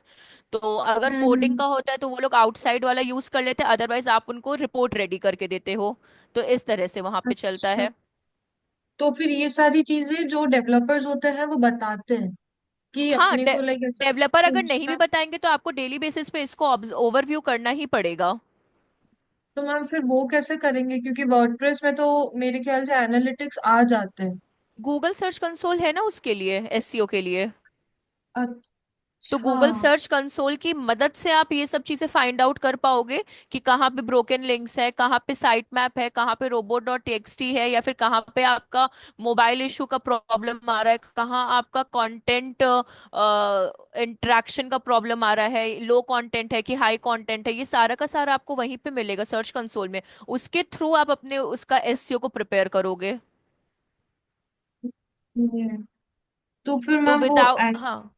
तो अगर कोडिंग हम्म। का होता है तो वो लोग आउटसाइड वाला यूज कर लेते हैं, अदरवाइज आप उनको रिपोर्ट रेडी करके देते हो। तो इस तरह से वहां पे चलता अच्छा, है। तो फिर ये सारी चीजें जो डेवलपर्स होते हैं वो बताते हैं कि हाँ, अपने को लाइक ऐसा डेवलपर अगर नहीं भी पूछना। बताएंगे तो आपको डेली बेसिस पे इसको ओवरव्यू करना ही पड़ेगा। तो मैम फिर वो कैसे करेंगे? क्योंकि वर्डप्रेस में तो मेरे ख्याल से एनालिटिक्स आ जाते हैं। गूगल सर्च कंसोल है ना उसके लिए, एसईओ के लिए। तो अच्छा। गूगल सर्च कंसोल की मदद से आप ये सब चीजें फाइंड आउट कर पाओगे, कि कहाँ पे ब्रोकन लिंक्स है, कहाँ पे साइट मैप है, कहाँ पे रोबोट डॉट टीएक्सटी है, या फिर कहाँ पे आपका मोबाइल इशू का प्रॉब्लम आ रहा है, कहाँ आपका कंटेंट इंटरेक्शन का प्रॉब्लम आ रहा है, लो कंटेंट है कि हाई कंटेंट है, ये सारा का सारा आपको वहीं पे मिलेगा सर्च कंसोल में। उसके थ्रू आप अपने उसका एसईओ को प्रिपेयर करोगे। ये तो फिर तो मैम विदाउट, हाँ।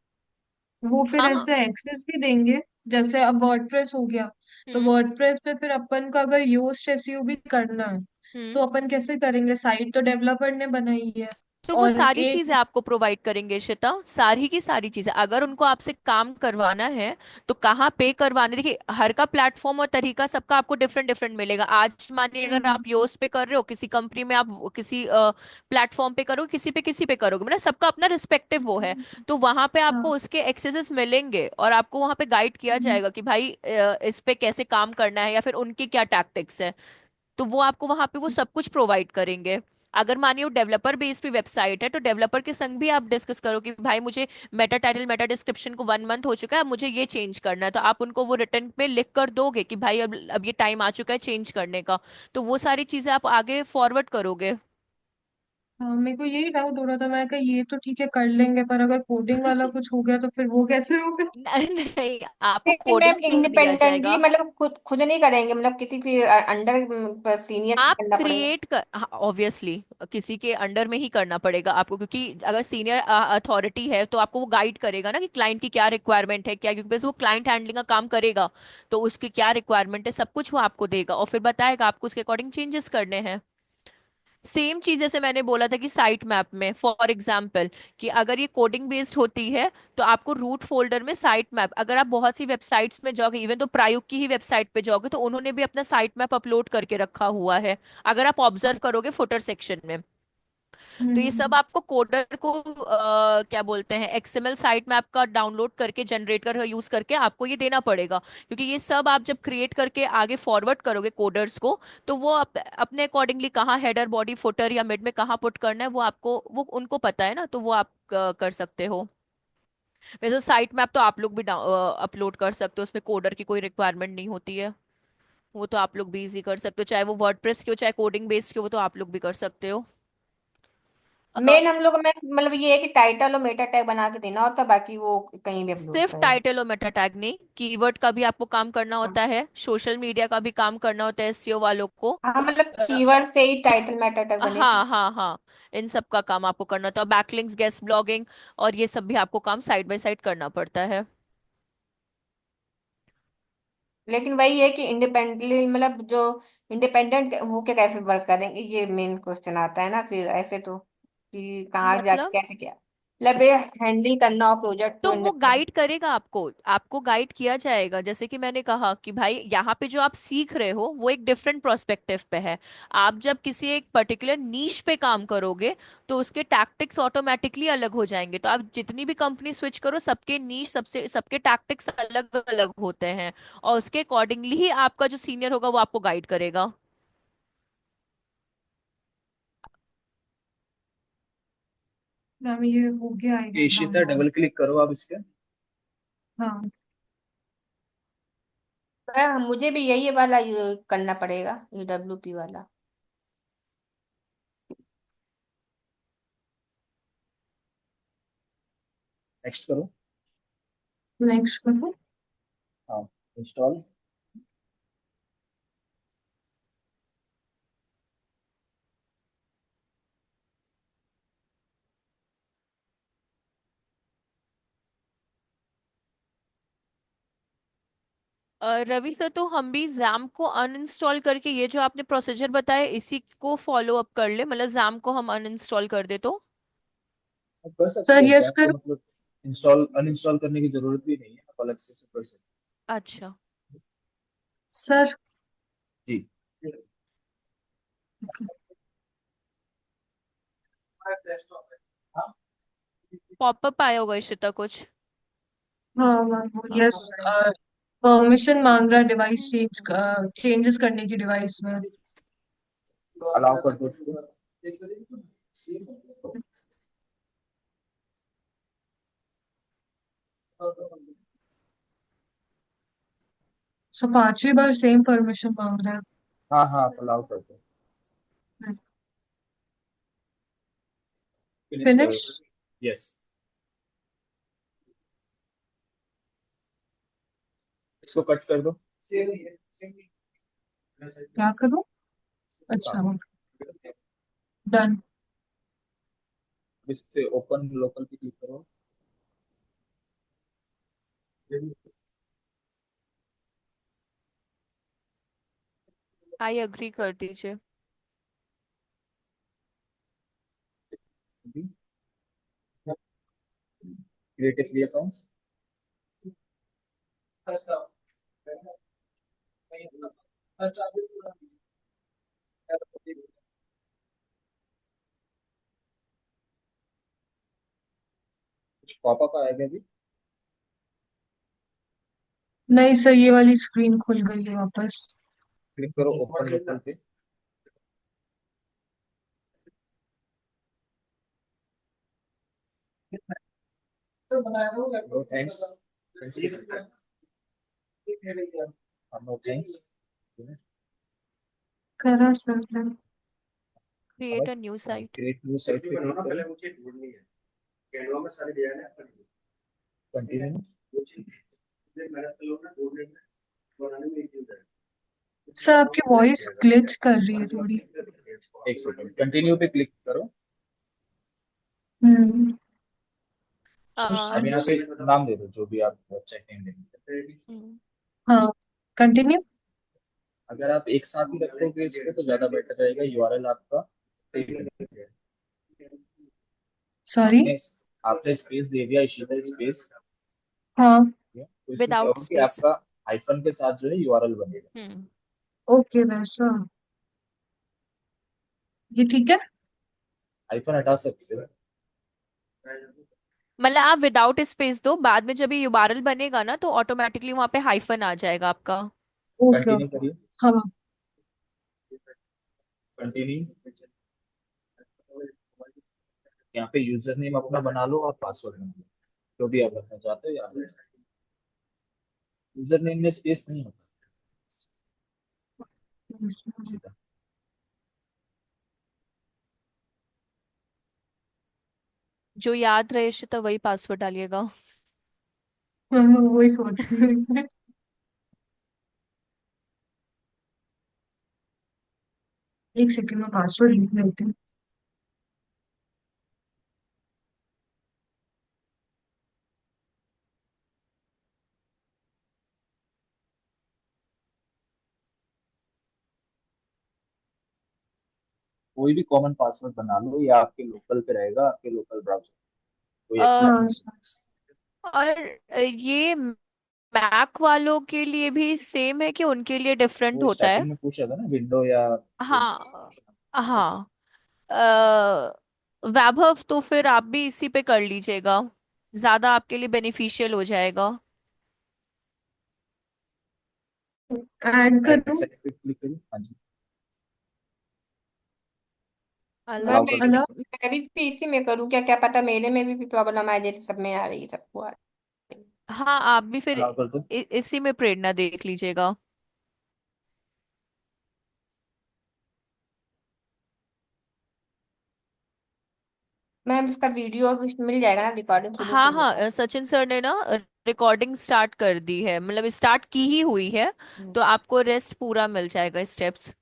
वो फिर हाँ हाँ। ऐसे एक्सेस भी देंगे? जैसे अब वर्डप्रेस हो गया, तो हम्म वर्डप्रेस पे फिर अपन को अगर योस्ट एसईओ भी करना है, हम्म। तो अपन कैसे करेंगे? साइट तो डेवलपर ने बनाई है। तो वो और सारी एक चीजें आपको प्रोवाइड करेंगे श्वेता, सारी की सारी चीजें। अगर उनको आपसे काम करवाना है तो कहाँ पे करवाने, देखिए हर का प्लेटफॉर्म और तरीका सबका आपको डिफरेंट डिफरेंट मिलेगा। आज मानिए अगर हम्म, आप योस्ट पे कर रहे हो, किसी कंपनी में आप किसी प्लेटफॉर्म पे करोगे, किसी पे करोगे, मतलब सबका अपना रिस्पेक्टिव वो है। तो वहां पे हाँ, आपको उसके एक्सेसेस मिलेंगे और आपको वहां पे गाइड किया हम्म, जाएगा कि भाई इस पे कैसे काम करना है या फिर उनकी क्या टैक्टिक्स है। तो वो आपको वहां पे वो सब कुछ प्रोवाइड करेंगे। अगर मानिए वो डेवलपर बेस्ड भी वेबसाइट है तो डेवलपर के संग भी आप डिस्कस करो कि भाई मुझे मेटा टाइटल मेटा डिस्क्रिप्शन को 1 मंथ हो चुका है, अब मुझे ये चेंज करना है, तो आप उनको वो रिटर्न में लिख कर दोगे कि भाई अब ये टाइम आ चुका है चेंज करने का। तो वो सारी चीजें आप आगे फॉरवर्ड करोगे। हाँ, मेरे को यही डाउट हो रहा था। मैं कहा ये तो ठीक है कर लेंगे, पर अगर कोडिंग वाला कुछ हो गया तो फिर वो कैसे होगा? नहीं, आपको फिर मैम कोडिंग क्यों दिया इंडिपेंडेंटली जाएगा? मतलब खुद खुद नहीं करेंगे, मतलब किसी फिर अंडर सीनियर आप करना पड़ेगा? क्रिएट कर, हाँ ऑब्वियसली किसी के अंडर में ही करना पड़ेगा आपको, क्योंकि अगर सीनियर अथॉरिटी है तो आपको वो गाइड करेगा ना कि क्लाइंट की क्या रिक्वायरमेंट है क्या, क्योंकि बस वो क्लाइंट हैंडलिंग का काम करेगा। तो उसकी क्या रिक्वायरमेंट है सब कुछ वो आपको देगा और फिर बताएगा आपको उसके अकॉर्डिंग चेंजेस करने हैं। सेम चीज जैसे मैंने बोला था कि साइट मैप में फॉर एग्जांपल, कि अगर ये कोडिंग बेस्ड होती है तो आपको रूट फोल्डर में साइट मैप, अगर आप बहुत सी वेबसाइट्स में जाओगे, इवन तो प्रायुक्त की ही वेबसाइट पे जाओगे तो उन्होंने भी अपना साइट मैप अपलोड करके रखा हुआ है। अगर आप ऑब्जर्व करोगे फुटर सेक्शन में, तो ये सब हम्म, आपको कोडर को क्या बोलते हैं एक्सएमएल साइट मैप का डाउनलोड करके जनरेट कर यूज करके आपको ये देना पड़ेगा, क्योंकि ये सब आप जब क्रिएट करके आगे फॉरवर्ड करोगे कोडर्स को, तो वो अपने अकॉर्डिंगली कहाँ हेडर बॉडी फुटर या मिड में कहाँ पुट करना है वो आपको वो उनको पता है ना, तो वो आप कर सकते हो। वैसे साइट मैप तो आप लोग भी अपलोड कर सकते हो, उसमें कोडर की कोई रिक्वायरमेंट नहीं होती है। वो तो आप लोग भी इजी कर सकते हो, चाहे वो वर्डप्रेस की हो चाहे कोडिंग बेस्ड की हो, वो तो आप लोग भी कर सकते हो। मेन हम लोग में मतलब ये है कि टाइटल और मेटा टैग बना के देना होता है, बाकी वो कहीं भी अपलोड सिर्फ करें। टाइटल और मेटा टैग नहीं, कीवर्ड का भी आपको काम करना होता है, सोशल मीडिया का भी काम करना होता है एसईओ वालों को। हाँ मतलब अ, कीवर्ड से ही टाइटल मेटा टैग बनेगा। हाँ हाँ हाँ, इन सब का काम आपको करना होता है, बैकलिंक्स गेस्ट ब्लॉगिंग और ये सब भी आपको काम साइड बाय साइड करना पड़ता है। लेकिन वही है कि इंडिपेंडेंटली मतलब जो इंडिपेंडेंट वो क्या कैसे वर्क करेंगे, ये मेन क्वेश्चन आता है ना फिर ऐसे तो, कि कहाँ जाके मतलब कैसे क्या मतलब हैंडल करना हो प्रोजेक्ट तो तो वो इंडिपेंडेंट। गाइड करेगा आपको, आपको गाइड किया जाएगा। जैसे कि मैंने कहा कि भाई यहाँ पे जो आप सीख रहे हो वो एक डिफरेंट प्रोस्पेक्टिव पे है। आप जब किसी एक पर्टिकुलर नीश पे काम करोगे तो उसके टैक्टिक्स ऑटोमेटिकली अलग हो जाएंगे। तो आप जितनी भी कंपनी स्विच करो सबके नीश सबसे सबके टैक्टिक्स अलग अलग होते हैं, और उसके अकॉर्डिंगली ही आपका जो सीनियर होगा वो आपको गाइड करेगा। मैम ये हो गया आएगा इशिता डाउनलोड? डबल क्लिक करो आप इस पे। हाँ, मुझे भी यही वाला करना पड़ेगा, UWP वाला। नेक्स्ट करो। नेक्स्ट करो। हाँ, इंस्टॉल। रवि सर, तो हम भी जैम को अनइंस्टॉल करके ये जो आपने प्रोसीजर बताया इसी को फॉलो अप कर ले, मतलब जैम को हम अनइंस्टॉल कर दे तो। आप कर सकते सर हैं यस जैम को, करो। मतलब इंस्टॉल अनइंस्टॉल करने की जरूरत भी नहीं है, आप अलग से कर सकते अच्छा। सर हैं। जी। पॉपअप आया होगा इशिता कुछ। हाँ मैम, यस, परमिशन मांग रहा है डिवाइस चेंजेस करने की डिवाइस में। अलाउ कर दो उसको। सो 5वीं बार सेम परमिशन मांग रहा हाँ हाँ, आप अलाउ कर दो। है। फिनिश करो। फिनिश? यस। इसको कट कर दो। क्या करूँ? अच्छा, हाँ। डन। अब इस पे ओपन लोकल पे क्लिक करो। आई अग्री कर दीजिए। Create free account. कुछ पॉपअप आएगा भी। नहीं सर, ये वाली स्क्रीन खुल गई है वापस। क्लिक करो ओपन लोकल पे। No thanks. No thanks. करा sir. Create a new site. Create new site पे क्लिक करो। कंटिन्यू। सर आपकी वॉइस ग्लिच कर रही है थोड़ी। एक सेकंड, कंटिन्यू पे क्लिक करो। हम्म। अब यहाँ पे नाम दे दो जो भी आप वेबसाइट नेम देंगे। हाँ, कंटिन्यू। अगर आप एक साथ ही रखोगे इसको तो ज्यादा बेटर रहेगा, यूआरएल आपका। सॉरी। आपने आपने स्पेस दे दिया, इशिता स्पेस। हाँ। तो इसमें क्या विदाउट होगा कि स्पेस। आपका हाइफन के साथ जो है यूआरएल बनेगा। हम्म। ओके वैसा। ये ठीक है। हाइफन हटा सकते हो। मतलब आप विदाउट स्पेस दो, बाद में जब ये यूआरएल बनेगा ना तो ऑटोमेटिकली वहां पे हाइफन आ जाएगा आपका। Okay continue okay. करिए। हाँ। कंटिन्यू। यहाँ पे यूजर नेम अपना बना लो और पासवर्ड बना लो, जो भी आप रखना चाहते हो याद। यूजर नेम में स्पेस नहीं होता सीधा। जो याद रहे तो वही पासवर्ड डालिएगा। हाँ, वही सोच रही थी। एक सेकंड में पासवर्ड लिख लेती हूँ। कोई भी कॉमन पासवर्ड बना लो, या आपके लोकल पे रहेगा, आपके लोकल ब्राउजर कोई अ, एक्सेस हाँ नहीं। सर। और ये मैक वालों के लिए भी सेम है कि उनके लिए डिफरेंट वो होता है? स्टार्टिंग में पूछा था ना, विंडो या हाँ। हाँ। वैभव तो फिर आप भी इसी पे कर लीजिएगा, ज्यादा आपके लिए बेनिफिशियल हो जाएगा। ऐड ऐड करूँ। सेट पे क्लिक करिए। हाँ जी। अलाउ मैं अलाउ कर कर दो। दो। अला मैं भी पीसी में करूँ क्या? क्या पता मेरे में भी प्रॉब्लम आ जाए, तो सब में आ रही है, सबको आ रही है। हाँ, आप भी फिर अलाउ कर दो। इसी में प्रेरणा देख लीजिएगा। मैम इसका वीडियो मिल जाएगा ना, रिकॉर्डिंग शुरू हाँ कर देता हाँ, सचिन सर ने ना रिकॉर्डिंग स्टार्ट कर दी है, मतलब स्टार्ट की ही हुई है। हूँ। तो आपको रेस्ट पूरा मिल जाएगा, स्टेप्स।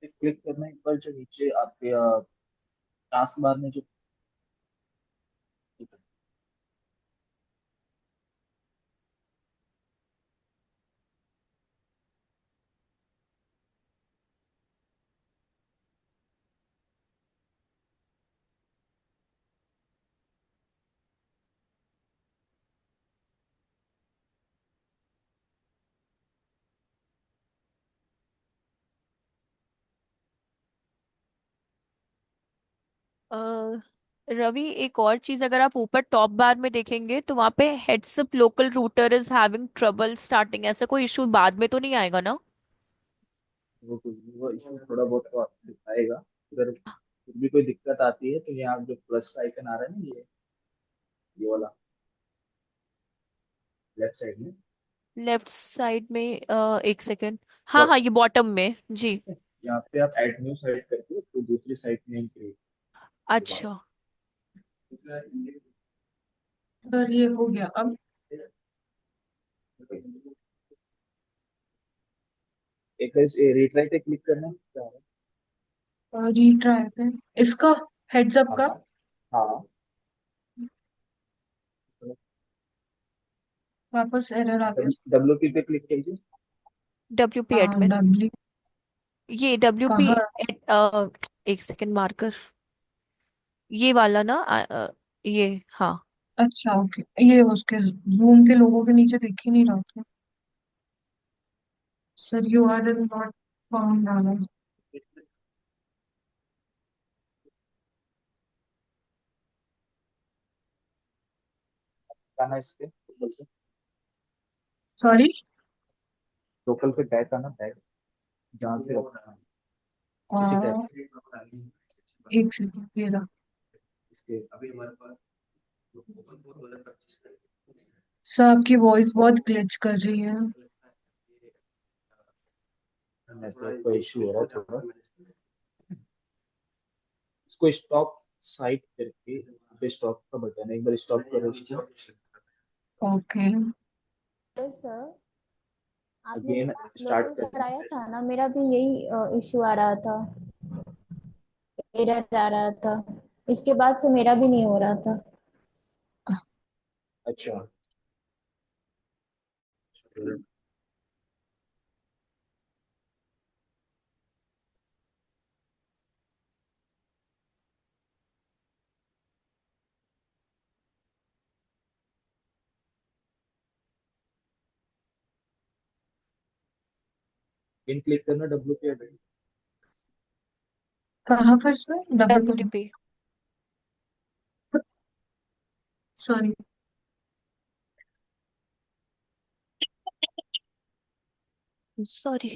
क्लिक करने के बाद जो नीचे आपके टास्क बार में जो रवि, एक और चीज, अगर आप ऊपर टॉप बार में देखेंगे तो वहां पे heads up local router is having trouble starting, ऐसा कोई इशू बाद में तो नहीं आएगा ना? वो इसमें थोड़ा बहुत तो आपको दिखाएगा। अगर फिर भी कोई दिक्कत आती है तो यहाँ जो प्लस का आइकन आ रहा है ना, ये वाला लेफ्ट साइड में। लेफ्ट साइड में, एक सेकेंड। हाँ हाँ, बस ये बॉटम में जी। यहाँ पे आप ऐड न्यू साइट करके तो दूसरी साइट नेम क्रिएट के बाद। अच्छा। सर ये हो गया अब। एक बार रिट्राई पे क्लिक करना क्या है? रीट्राई पे इसका हेड्स अप हाँ का। हाँ हाँ। वापस एरर आ गया। WP पे क्लिक कीजिए। WP हाँ एडमिन। डब्ल्यू। ये WP कहाँ? एक सेकंड मार्कर, ये वाला ना ये हाँ। अच्छा ओके, ये उसके जूम के लोगों के नीचे दिख ही नहीं रहा था। Sir you are is not found डाला। आना इस पे लोकल पे। सॉरी। लोकल पे बैक आना, बैक जहाँ से रखना है इसी टैब एक सेकंड दे रहा। इसके। सर आपकी वॉइस बहुत ग्लिच कर रही है। नेटवर्क का इशू हो रहा है थोड़ा। इसको स्टॉप साइट करके पे स्टॉप का बटन है, एक बार स्टॉप करो इसको। ओके। हेलो सर, आपने अगेन मेरा स्टार्ट लॉगिन करना कराया है। था ना, मेरा भी यही इशू आ रहा था, एरर आ रहा था। इसके बाद से मेरा भी नहीं हो रहा था। अच्छा। इन क्लिक करना WP। कहाँ पर सर? डब्ल्यू पर। WP। सॉरी। सॉरी।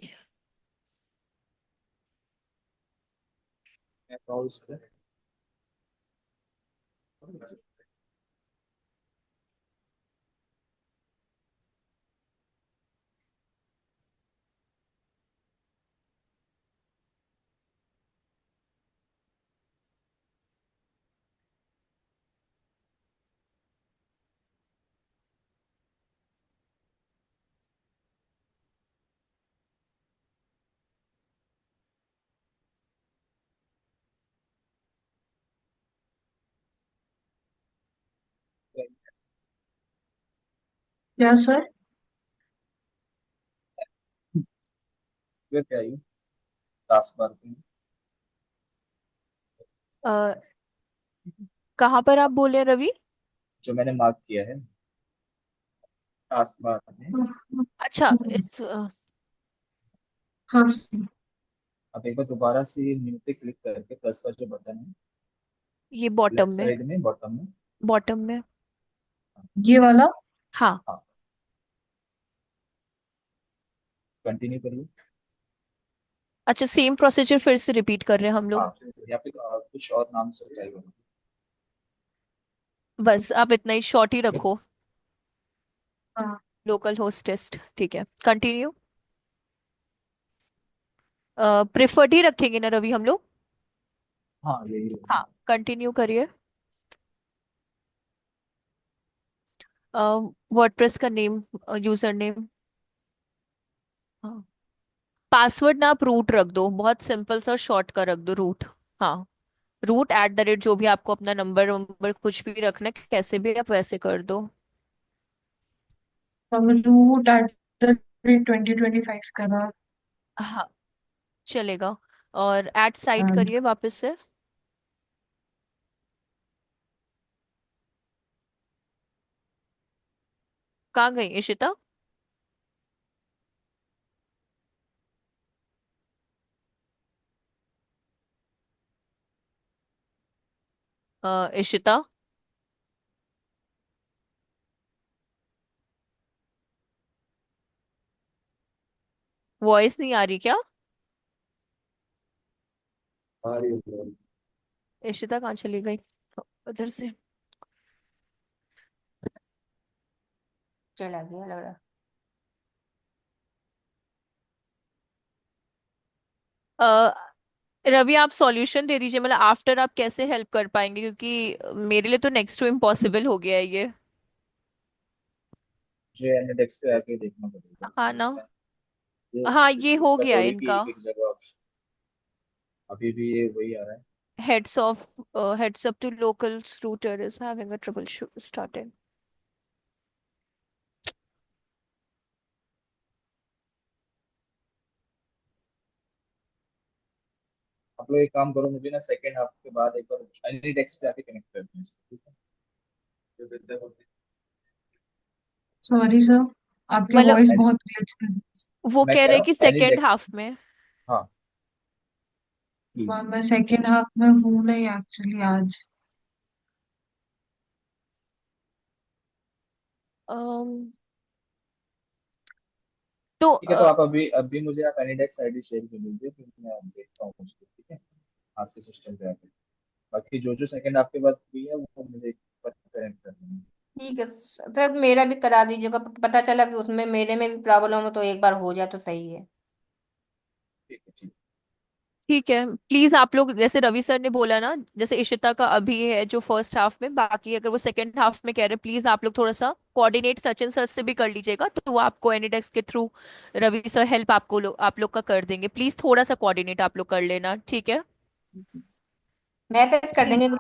ब्राउज पे क्या सर? क्या आई टास्क बार पे अ, कहाँ पर आप बोले रवि? जो मैंने मार्क किया है टास्क बार में। अच्छा इस हाँ। अब एक बार दोबारा से न्यू पे क्लिक करके प्लस का जो बटन है ये बॉटम लेफ्ट में। साइड में बॉटम में। बॉटम में। ये वाला। हाँ। हाँ कंटिन्यू करिए। अच्छा सेम प्रोसीजर फिर से रिपीट कर रहे हैं हम हाँ लोग। या फिर कुछ और नाम से बताइए। बस आप इतना ही शॉर्ट ही रखो। हाँ। लोकल होस्ट टेस्ट ठीक है, कंटिन्यू। प्रेफर्ड ही रखेंगे ना रवि हम लोग? हाँ यही है। हाँ कंटिन्यू करिए। वर्डप्रेस का नेम, यूजर नेम। हाँ। पासवर्ड ना आप रूट रख दो, बहुत सिंपल सा शॉर्ट का रख दो, रूट। हाँ। रूट @ जो भी आपको अपना नंबर वंबर कुछ भी रखना है, कैसे भी आप वैसे कर दो। रूट एट द रेट 2025 करा। हाँ चलेगा। और एट साइट करिए वापस से। कहाँ गई इशिता? इशिता, वॉइस नहीं आ रही क्या? आ रही है। इशिता कहाँ चली गई उधर से? चला गया लग रहा। अ, रवि आप सॉल्यूशन दे दीजिए, मतलब आफ्टर आप कैसे हेल्प कर पाएंगे, क्योंकि मेरे लिए तो नेक्स्ट टू इम्पॉसिबल हो गया है ये। मुझे एनिडेक्स पे आके देखना पड़ेगा हाँ ना। इसमें। हाँ, ये हो दिक्कत गया हो रही कि इनका। एक एक जगह ऑप्शन, अभी भी ये वही आ रहा है। heads of heads up to local router is having a trouble starting. आप लोग एक काम करो, मुझे ना सेकंड हाफ के बाद एक बार एनी डेस्क पे आके कनेक्ट करते हैं इसको, ठीक है? जो देते होते सॉरी सर, आपकी मतलब वॉइस हैं। बहुत ग्लिच कर रही वो मैं कह कह रहे रहा हैं हूँ कि एनी सेकेंड डेस्क। हाफ में। हाँ है। प्लीज। मैं सेकेंड हाफ में हूँ नहीं एक्चुअली आज। अम, तो ठीक है, तो आप अभी अभी मुझे आप एनी डेस्क आईडी शेयर कर दीजिए, फिर मैं देखता हूँ उसको, ठीक है? आपके सिस्टम पे आके बाकी जो जो सेकंड आपके बाद फ्री है वो मुझे कनेक्ट कर देना। ठीक है सर, मेरा भी करा दीजिएगा, पता चला कि उसमें मेरे में भी प्रॉब्लम हो तो एक बार हो जाए तो सही है। ठीक है, ठीक। ठीक है, प्लीज आप लोग जैसे रवि सर ने बोला ना, जैसे इशिता का अभी है जो फर्स्ट हाफ में, बाकी अगर वो सेकंड हाफ में कह रहे हैं, प्लीज आप लोग थोड़ा सा कोऑर्डिनेट सचिन सर से भी कर लीजिएगा, तो वो आपको एनीडेस्क के थ्रू रवि सर हेल्प आपको आप लोग का कर देंगे। प्लीज थोड़ा सा कोऑर्डिनेट आप लोग कर लेना, ठीक है? मैसेज कर ठीक देंगे।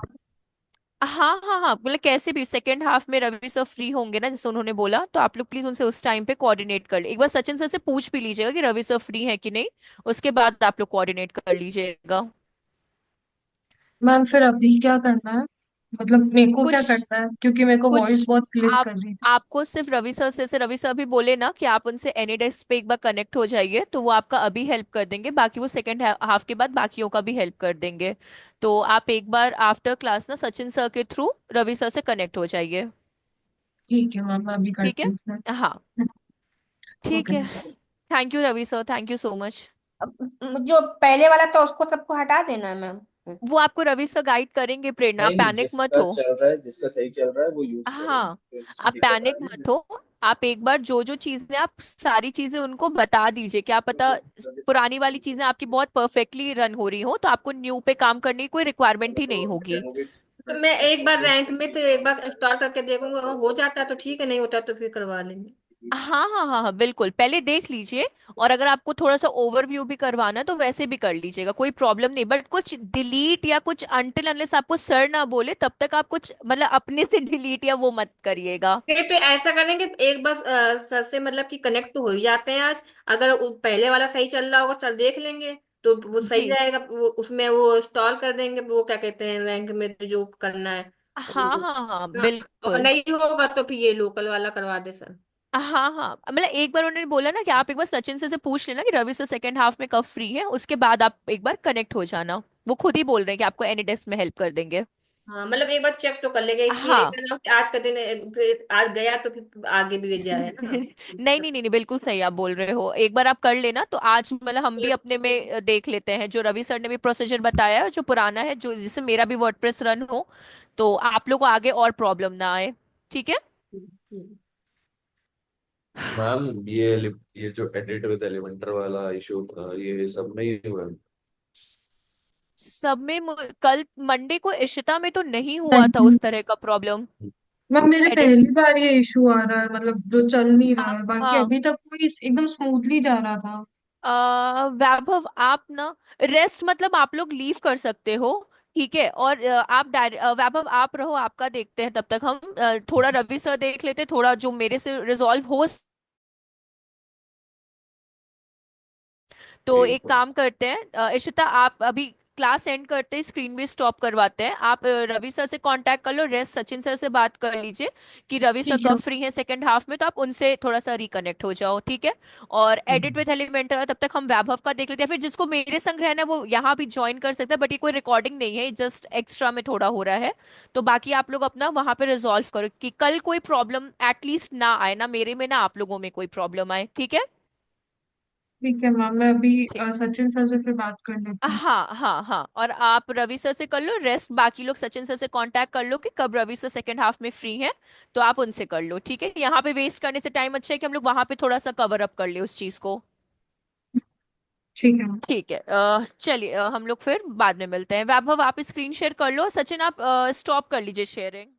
हाँ हाँ हाँ, मतलब कैसे भी सेकेंड हाफ में रवि सर फ्री होंगे ना, जैसे उन्होंने बोला, तो आप लोग प्लीज उनसे उस टाइम पे कोऑर्डिनेट कर ले। एक बार सचिन सर से पूछ भी लीजिएगा कि रवि सर फ्री है कि नहीं, उसके बाद आप लोग कोऑर्डिनेट कर लीजिएगा। मैम, फिर अभी क्या करना है? मतलब मेरे को क्या कुछ करना है, क्योंकि मेरे को वॉइस कुछ बहुत ग्लिच आप कर रही थी। आपको सिर्फ रवि सर से रवि सर भी बोले ना कि आप उनसे एनी डेस्क पे एक बार कनेक्ट हो जाइए, तो वो आपका अभी हेल्प कर देंगे, बाकी वो सेकेंड हाफ के बाद बाकियों का भी हेल्प कर देंगे। तो आप एक बार आफ्टर क्लास ना सचिन सर के थ्रू रवि सर से कनेक्ट हो जाइए। ठीक है मैम, मैं अभी ठीक है, करती हूँ फिर। हाँ, ठीक ओके। है। Thank you Ravi sir, thank you so much. अब जो पहले वाला था उसको सबको हटा देना है मैम। वो आपको रवि सर गाइड करेंगे, प्रेरणा, नहीं नहीं, पैनिक मत जिसका हो। चल रहा है, जिसका सही चल रहा है वो यूज करो, हाँ, तो जिसमें आप दिक्कत आ पैनिक रही मत हो। आप एक बार जो जो चीजें, आप सारी चीजें उनको बता दीजिए, क्या पता है। पुरानी वाली चीजें आपकी बहुत परफेक्टली रन हो रही हो, तो आपको न्यू पे काम करने की कोई रिक्वायरमेंट ही नहीं होगी। डेमो भी। तो मैं एक बार रैंक में तो एक बार इंस्टॉल करके देखूंगा, अगर हो जाता है तो ठीक है, नहीं होता तो फिर करवा लेंगे। हाँ हाँ हाँ हाँ, बिल्कुल, पहले देख लीजिए। और अगर आपको थोड़ा सा ओवरव्यू भी करवाना है तो वैसे भी कर लीजिएगा, कोई प्रॉब्लम नहीं, बट कुछ डिलीट या कुछ अनटिल अनलेस आपको सर ना बोले तब तक आप कुछ मतलब अपने से डिलीट या वो मत करिएगा। नहीं तो ऐसा करेंगे, एक बार सर से मतलब कि कनेक्ट तो हो ही जाते हैं आज। अगर पहले वाला सही चल रहा होगा सर देख लेंगे, तो वो सही जी, रहेगा, वो उसमें वो इंस्टॉल कर देंगे, वो क्या कहते हैं रैंक में जो करना है। हाँ हाँ हाँ, हाँ, और बिल्कुल। नहीं होगा तो फिर ये लोकल वाला करवा दे सर। हाँ हाँ, मतलब एक बार उन्होंने बोला ना कि आप एक बार सचिन से पूछ लेना कि रवि सर सेकंड हाफ में कब फ्री है, उसके बाद आप एक बार कनेक्ट हो जाना। वो खुद ही बोल रहे हैं कि आपको एनी डेस्क में हेल्प कर देंगे। हाँ मतलब एक बार चेक तो कर लेंगे, इसलिए हाँ। ऐसा ना हो कि आज का दिन फिर आज गया तो फिर आगे भी जाए ना। नहीं नहीं नहीं नहीं, बिल्कुल सही आप बोल रहे हो, एक बार आप कर लेना, तो आज मतलब हम भी अपने में देख लेते हैं, जो रवि सर ने भी प्रोसीजर बताया है जो पुराना है, जो जिससे मेरा भी वर्डप्रेस रन हो, तो आप लोग को आगे और प्रॉब्लम ना आए। ठीक है। मैम ये जो एडिट विद एलिमेंटर वाला इशू था, ये सब में ही हुआ है? सब में कल मंडे को इशिता में तो नहीं हुआ था नहीं उस तरह का प्रॉब्लम। मैम, मेरे एडिट, पहली बार ये इशू आ रहा है, मतलब जो चल नहीं रहा है, बाकी हाँ। अभी तक कोई एकदम स्मूथली जा रहा था। वैभव आप ना रेस्ट मतलब आप लोग लीव कर सकते हो, ठीक है? और आप वैभव आप रहो, आपका देखते हैं, तब तक हम थोड़ा रवि सर देख लेते हैं, थोड़ा जो मेरे से रिजॉल्व हो। तो एक काम करते हैं, इशिता आप अभी क्लास एंड करते ही स्क्रीन भी स्टॉप करवाते हैं, आप रवि सर से कांटेक्ट कर लो, रेस्ट सचिन सर से बात कर लीजिए कि रवि सर ठीक है। कब फ्री हैं सेकंड हाफ में, तो आप उनसे थोड़ा सा रिकनेक्ट हो जाओ, ठीक है? और एडिट विद एलिमेंटर तब तक हम वैभव का देख लेते हैं, फिर जिसको मेरे संग रहना है वो यहाँ भी ज्वाइन कर सकता है, बट ये कोई रिकॉर्डिंग नहीं है, जस्ट एक्स्ट्रा में थोड़ा हो रहा है। तो बाकी आप लोग अपना वहां पे रिजॉल्व करो कि कल कोई प्रॉब्लम एटलीस्ट ना आए, ना मेरे में ना आप लोगों में कोई प्रॉब्लम आए, ठीक है? ठीक है मैम, मैं अभी सचिन सर से फिर बात कर लेती हूँ। हाँ हाँ हाँ, और आप रवि सर से कर लो, रेस्ट बाकी लोग सचिन सर से कांटेक्ट कर लो कि कब रवि सर सेकंड हाफ में फ्री हैं, तो आप उनसे कर लो, ठीक है? यहाँ पे वेस्ट करने से टाइम अच्छा है कि हम लोग वहां पे थोड़ा सा कवर अप कर ले उस चीज को। ठीक है मैम। ठीक है, चलिए हम लोग फिर बाद में मिलते हैं। वैभव आप स्क्रीन शेयर कर लो, सचिन आप स्टॉप कर लीजिए शेयरिंग।